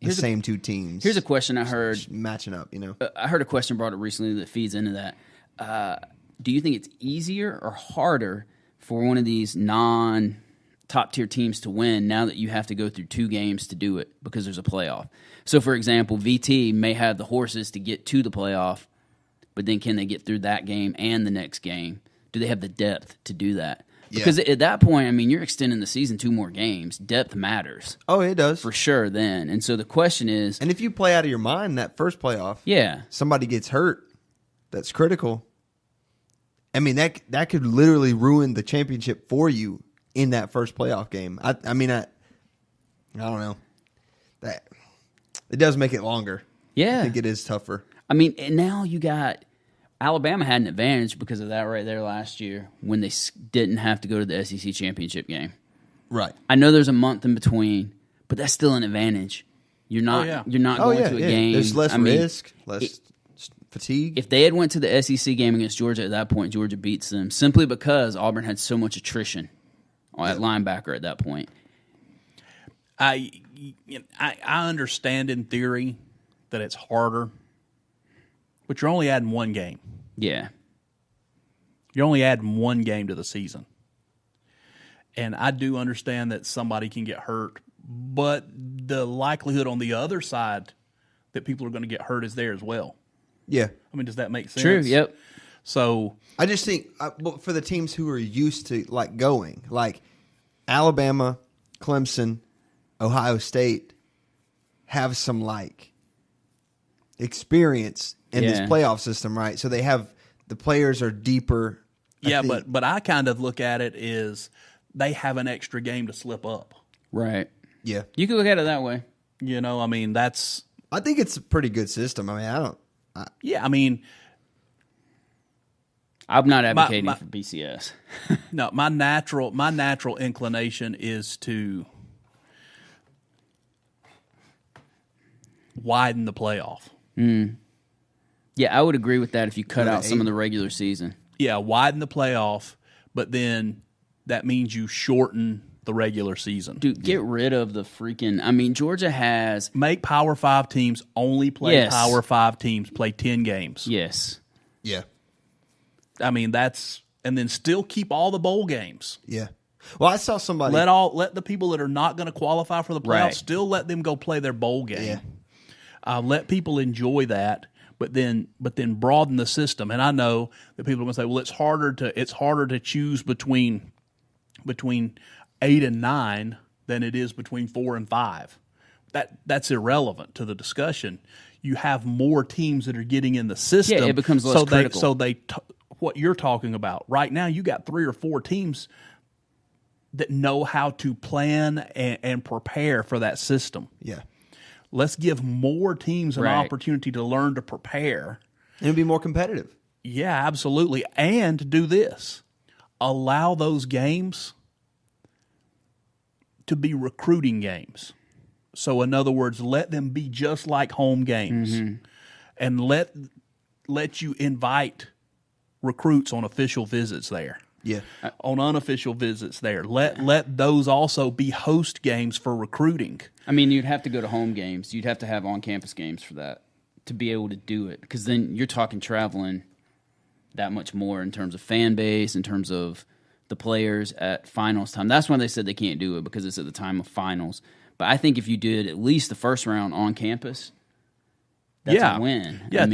the same two teams. Here's a question I heard. Matching up, you know. I heard a question brought up recently that feeds into that. Do you think it's easier or harder for one of these non-top tier teams to win now that you have to go through 2 games to do it because there's a playoff? So, for example, VT may have the horses to get to the playoff, but then can they get through that game and the next game? Do they have the depth to do that? Because at that point, I mean, you're extending the season 2 more games. Depth matters. Oh, it does. For sure then. And so the question is... And if you play out of your mind that first playoff, somebody gets hurt, that's critical. I mean, that could literally ruin the championship for you in that first playoff game. I don't know. That it does make it longer. Yeah. I think it is tougher. I mean, and now you got... Alabama had an advantage because of that right there last year when they didn't have to go to the SEC championship game. Right. I know there's a month in between, but that's still an advantage. You're not going to a game. There's less risk, less fatigue. If they had went to the SEC game against Georgia at that point, Georgia beats them simply because Auburn had so much attrition at linebacker at that point. I understand in theory that it's harder, but you're only adding 1 game. Yeah. You're only adding 1 game to the season. And I do understand that somebody can get hurt, but the likelihood on the other side that people are going to get hurt is there as well. Yeah. I mean, does that make sense? True, yep. So I just think for the teams who are used to going, like Alabama, Clemson, Ohio State, have some experience in this playoff system, right? So they have the players are deeper. But I kind of look at it as they have an extra game to slip up. Right. Yeah. You can look at it that way. You know, I mean, I think it's a pretty good system. I mean, I'm not advocating for BCS. No, my natural inclination is to widen the playoff. Yeah, I would agree with that if you cut out some of the regular season. Yeah, widen the playoff, but then that means you shorten the regular season. Dude, get rid of the freaking... I mean, Georgia has... Make Power 5 teams only play Power 5 teams, play 10 games. Yes. Yeah. I mean, that's... And then still keep all the bowl games. Yeah. Well, I saw somebody... Let the people that are not going to qualify for the playoffs, still let them go play their bowl game. Yeah. Let people enjoy that. But then broaden the system. And I know that people are going to say, well, it's harder to choose between 8 and 9 than it is between 4 and 5. That's irrelevant to the discussion. You have more teams that are getting in the system. Yeah, it becomes less critical. What you're talking about right now, you got 3 or 4 teams that know how to plan and prepare for that system. Yeah. Let's give more teams an opportunity to learn to prepare. And it'll be more competitive. Yeah, absolutely. And do this. Allow those games to be recruiting games. So in other words, let them be just like home games. And let you invite recruits on official visits there. Yeah. On unofficial visits there. Let those also be host games for recruiting. I mean, you'd have to go to home games. You'd have to have on-campus games for that to be able to do it. Because then you're talking traveling that much more in terms of fan base, in terms of the players at finals time. That's why they said they can't do it, because it's at the time of finals. But I think if you did at least the first round on campus, that's a win. Yeah,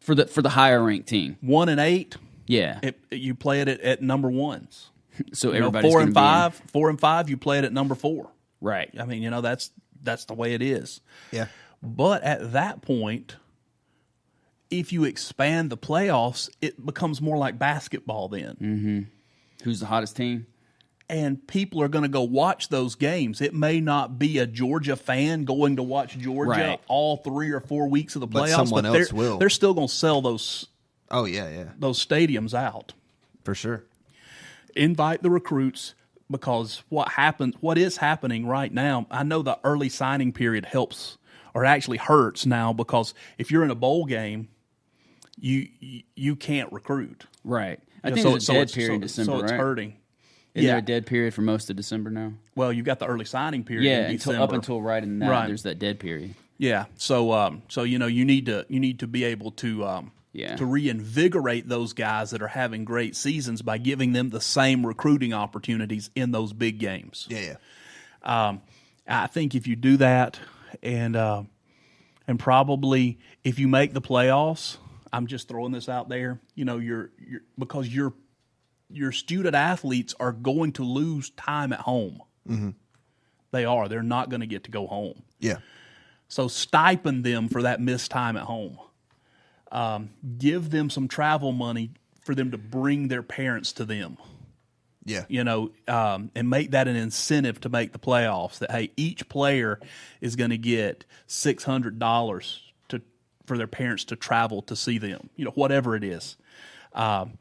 for the higher ranked team. 1 and 8. Yeah. You play it at number ones. So everybody's 4 and 5. 4 and 5, you play it at number 4. Right. I mean, that's the way it is. Yeah. But at that point, if you expand the playoffs, it becomes more like basketball then. Who's the hottest team? And people are going to go watch those games. It may not be a Georgia fan going to watch Georgia all 3 or 4 weeks of the playoffs, someone else will. They're still going to sell those. Oh yeah. Those stadiums out for sure. Invite the recruits, because what is happening right now, I know the early signing period helps or actually hurts now, because if you're in a bowl game, you can't recruit. Right. I think there's a dead period in December, so it's hurting. Is there a dead period for most of December now? Well, you've got the early signing period. Yeah, in December. up until right in that, Right. there's that dead period. Yeah. So you need to be able to to reinvigorate those guys that are having great seasons by giving them the same recruiting opportunities in those big games. Yeah. I think if you do that, and probably if you make the playoffs, I'm just throwing this out there. Because your student athletes are going to lose time at home. Mm-hmm. They are. They're not going to get to go home. Yeah. So stipend them for that missed time at home. Give them some travel money for them to bring their parents to them. Yeah. And make that an incentive to make the playoffs. That, hey, each player is going to get $600 for their parents to travel to see them. Whatever it is. But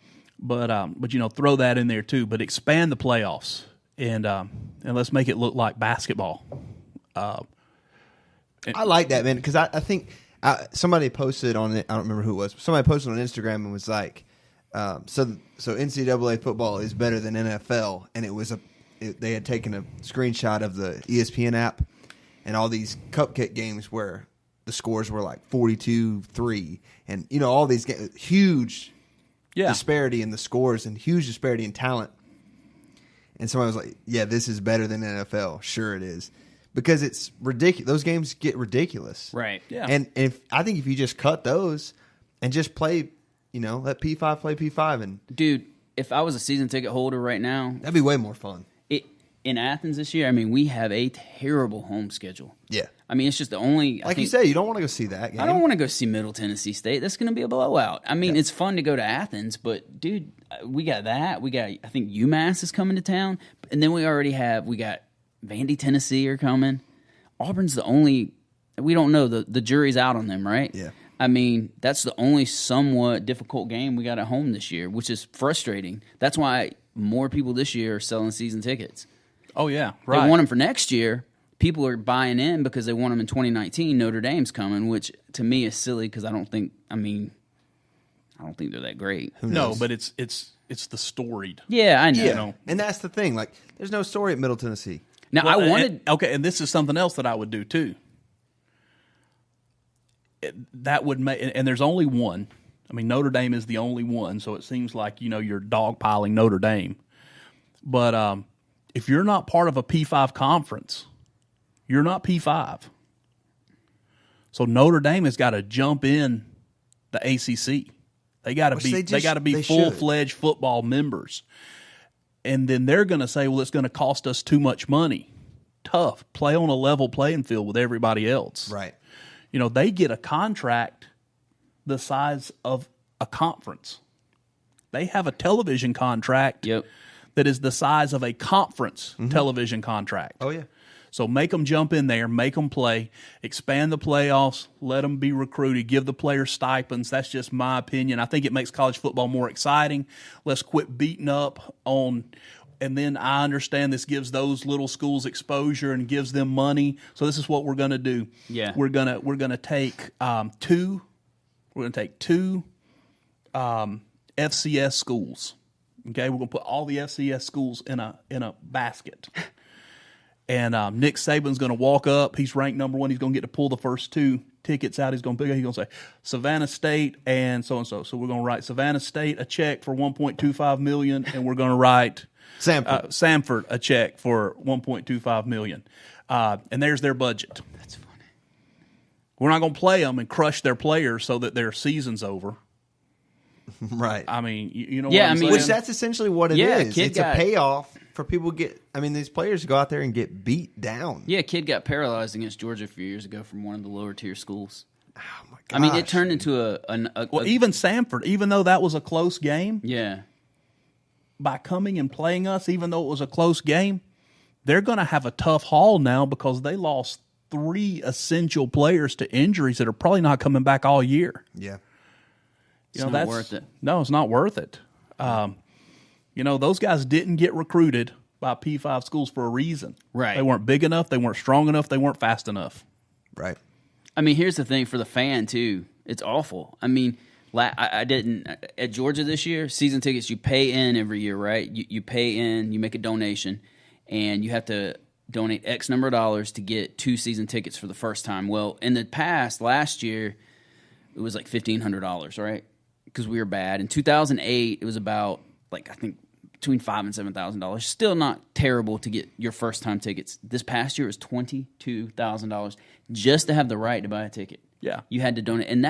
throw that in there too. But expand the playoffs and let's make it look like basketball. I like that, man, because I think somebody posted on it. I don't remember who it was. But somebody posted on Instagram and was like, "So NCAA football is better than NFL," and they had taken a screenshot of the ESPN app and all these cupcake games where the scores were like 42-3, and all these huge disparity in the scores and huge disparity in talent. And somebody was like, "Yeah, this is better than NFL." Sure, it is. Because it's ridiculous. Those games get ridiculous. Right. Yeah. And I think if you just cut those and just play, let P5 play P5. And Dude, if I was a season ticket holder right now, that'd be way more fun. In Athens this year, we have a terrible home schedule. Yeah. It's just the only... you say, you don't want to go see that game. I don't want to go see Middle Tennessee State. That's going to be a blowout. It's fun to go to Athens, but, dude, we got that. We got, I think UMass is coming to town. And then we got Vandy, Tennessee are coming. Auburn's the only... We don't know. The jury's out on them, right? Yeah. That's the only somewhat difficult game we got at home this year, which is frustrating. That's why more people this year are selling season tickets. Oh, yeah. Right. They want them for next year. People are buying in because they want them in 2019. Notre Dame's coming, which to me is silly because I don't think they're that great. No, but it's the storied. Yeah, I know. Yeah. And that's the thing. There's no story at Middle Tennessee. Now, I wanted... and this is something else that I would do, too. That would make... And there's only one. Notre Dame is the only one, so it seems like, you're dogpiling Notre Dame. But if you're not part of a P5 conference, you're not P5. So Notre Dame has got to jump in the ACC. They got to be full-fledged football members. And then they're going to say, well, it's going to cost us too much money. Tough. Play on a level playing field with everybody else. Right. They get a contract the size of a conference. They have a television contract that is the size of a conference television contract. Oh, yeah. So make them jump in there, make them play, expand the playoffs, let them be recruited, give the players stipends. That's just my opinion. I think it makes college football more exciting. Let's quit beating up on – and then I understand this gives those little schools exposure and gives them money. So this is what we're going to do. Yeah. We're gonna take two FCS schools. Okay, we're going to put all the FCS schools in a basket. And Nick Saban's going to walk up. He's ranked number one. He's going to get to pull the first two tickets out. He's going to say Savannah State and so and so. So we're going to write Savannah State a check for $1.25 million, and we're going to write Samford a check for $1.25 million. And there's their budget. That's funny. We're not going to play them and crush their players so that their season's over. Right. You know what I'm saying? Which that's essentially what it is. It's a payoff for people to get – these players go out there and get beat down. Yeah, a kid got paralyzed against Georgia a few years ago from one of the lower-tier schools. Oh, my gosh. It turned into even Samford, even though that was a close game. Yeah. By coming and playing us, even though it was a close game, they're going to have a tough haul now because they lost 3 essential players to injuries that are probably not coming back all year. Yeah. It's not worth it. No, it's not worth it. Those guys didn't get recruited by P5 schools for a reason. Right. They weren't big enough. They weren't strong enough. They weren't fast enough. Right. Here's the thing for the fan, too. It's awful. I didn't at Georgia this year. Season tickets you pay in every year, right? You pay in, you make a donation, and you have to donate X number of dollars to get 2 season tickets for the first time. Well, in the past, last year, it was like $1,500, right? Because we were bad. In 2008, it was about I think between $5,000 and $7,000. Still not terrible to get your first time tickets. This past year it was $22,000 just to have the right to buy a ticket. Yeah, you had to donate, and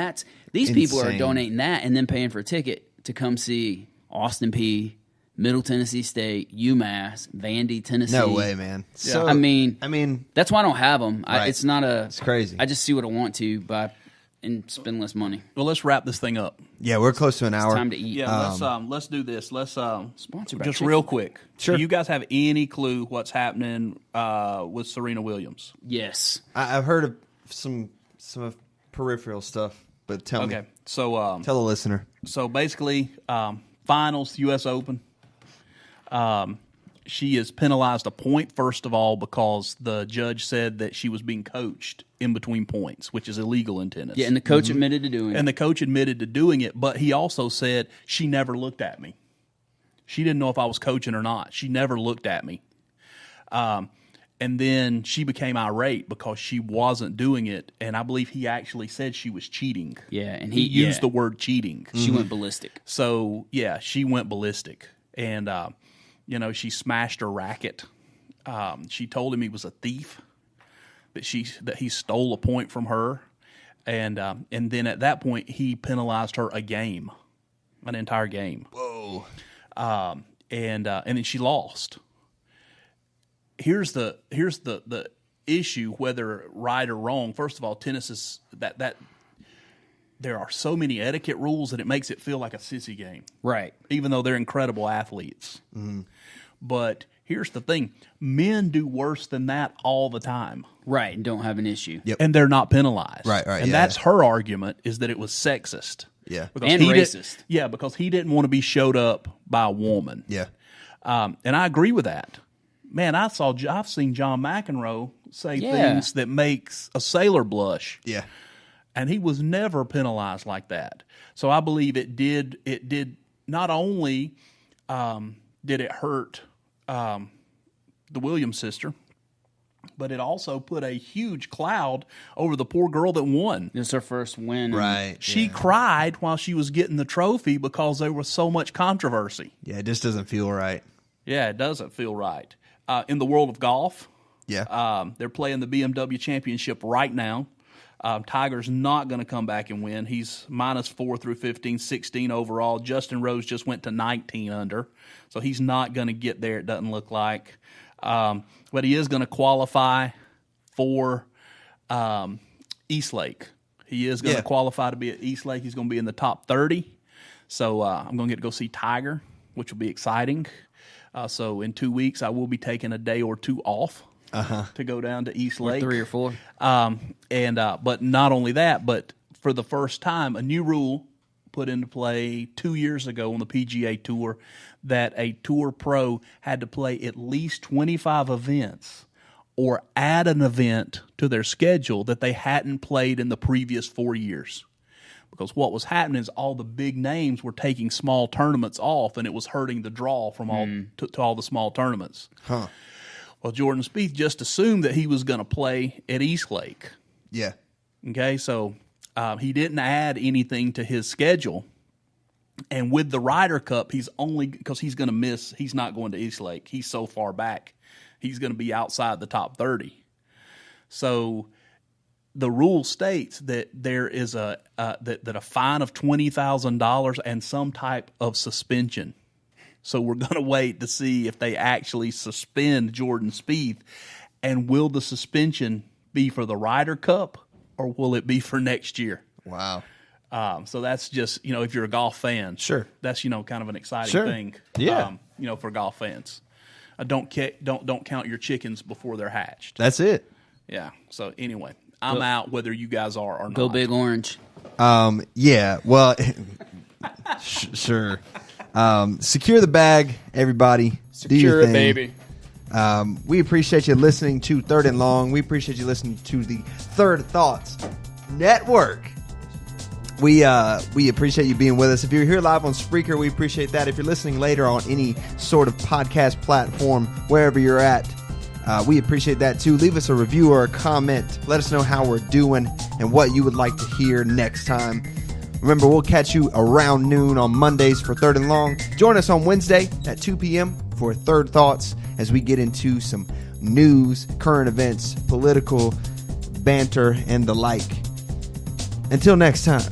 these people are donating that and then paying for a ticket to come see Austin Peay, Middle Tennessee State, UMass, Vandy, Tennessee. No way, man. Yeah. So, I mean, that's why I don't have them. Right. It's crazy. I just see what I want to buy and spend less money. Well, let's wrap this thing up. Yeah, we're close to an hour. It's time to eat. Yeah, let's do this. Let's Sponsored by just chicken. real quick. Sure. Do you guys have any clue what's happening with Serena Williams? Yes. I've heard of some of peripheral stuff, but tell me. Okay, so Tell the listener. So basically, finals, U.S. Open. She is penalized a point, first of all, because the judge said that she was being coached in between points, which is illegal in tennis. Yeah, and the coach admitted to doing it. And the coach admitted to doing it, but he also said she never looked at me. She didn't know if I was coaching or not. She never looked at me. And then she became irate because she wasn't doing it, and I believe he actually said she was cheating. Yeah, and he used the word cheating. She went ballistic. So, yeah, she went ballistic. And, she smashed her racket. She told him he was a thief, that he stole a point from her. And then at that point, he penalized her an entire game. Whoa. And then she lost. Here's the issue, whether right or wrong. First of all, tennis is that there are so many etiquette rules that it makes it feel like a sissy game. Right. Even though they're incredible athletes. Mm-hmm. But here's the thing. Men do worse than that all the time. Right, and don't have an issue. Yep. And they're not penalized. Right, And that's her argument, is that it was sexist. Yeah. Because and racist. because he didn't want to be showed up by a woman. Yeah. And I agree with that. Man, I've seen John McEnroe say things that makes a sailor blush. Yeah. And he was never penalized like that. So I believe it did not only did it hurt the Williams sister, but it also put a huge cloud over the poor girl that won. This is her first win. Right. She cried while she was getting the trophy because there was so much controversy. Yeah, it just doesn't feel right. Yeah, it doesn't feel right. In the world of golf, Yeah. they're playing the BMW Championship right now. Tiger's not going to come back and win. He's -4 through 15, 16 overall. Justin Rose just went to 19 under, so he's not going to get there, it doesn't look like. But he is going to qualify for Eastlake. He is going to qualify to be at Eastlake. He's going to be in the top 30. So I'm going to get to go see Tiger, which will be exciting. So in 2 weeks, I will be taking a day or two off to go down to Eastlake. 3 or 4. But not only that, but for the first time, a new rule put into play 2 years ago on the PGA Tour that a tour pro had to play at least 25 events or add an event to their schedule that they hadn't played in the previous 4 years. Because what was happening is all the big names were taking small tournaments off, and it was hurting the draw from all to all the small tournaments. Huh. Well, Jordan Spieth just assumed that he was going to play at Eastlake. Yeah. Okay, so he didn't add anything to his schedule. And with the Ryder Cup, he's only because he's going to miss. He's not going to Eastlake. He's so far back. He's going to be outside the top 30. So the rule states that there is that a fine of $20,000 and some type of suspension. So we're going to wait to see if they actually suspend Jordan Spieth, and will the suspension be for the Ryder Cup or will it be for next year? Wow. So that's just, if you're a golf fan, Sure. that's, kind of an exciting Sure. thing. Yeah. For golf fans. Don't count your chickens before they're hatched. That's it. Yeah. So anyway, I'm out whether you guys are or not. Go Big Orange. Yeah. Well, sure. Secure the bag, everybody. Do your Secure it, thing. baby. We appreciate you listening to Third and Long. We appreciate you listening to the Third Thoughts Network. We appreciate you being with us. If you're here live on Spreaker, we appreciate that. If you're listening later on any sort of podcast platform, wherever you're at, we appreciate that too. Leave us a review or a comment. Let us know how we're doing and what you would like to hear next time. Remember, we'll catch you around noon on Mondays for Third and Long. Join us on Wednesday at 2 p.m. for Third Thoughts as we get into some news, current events, political banter, and the like. Until next time.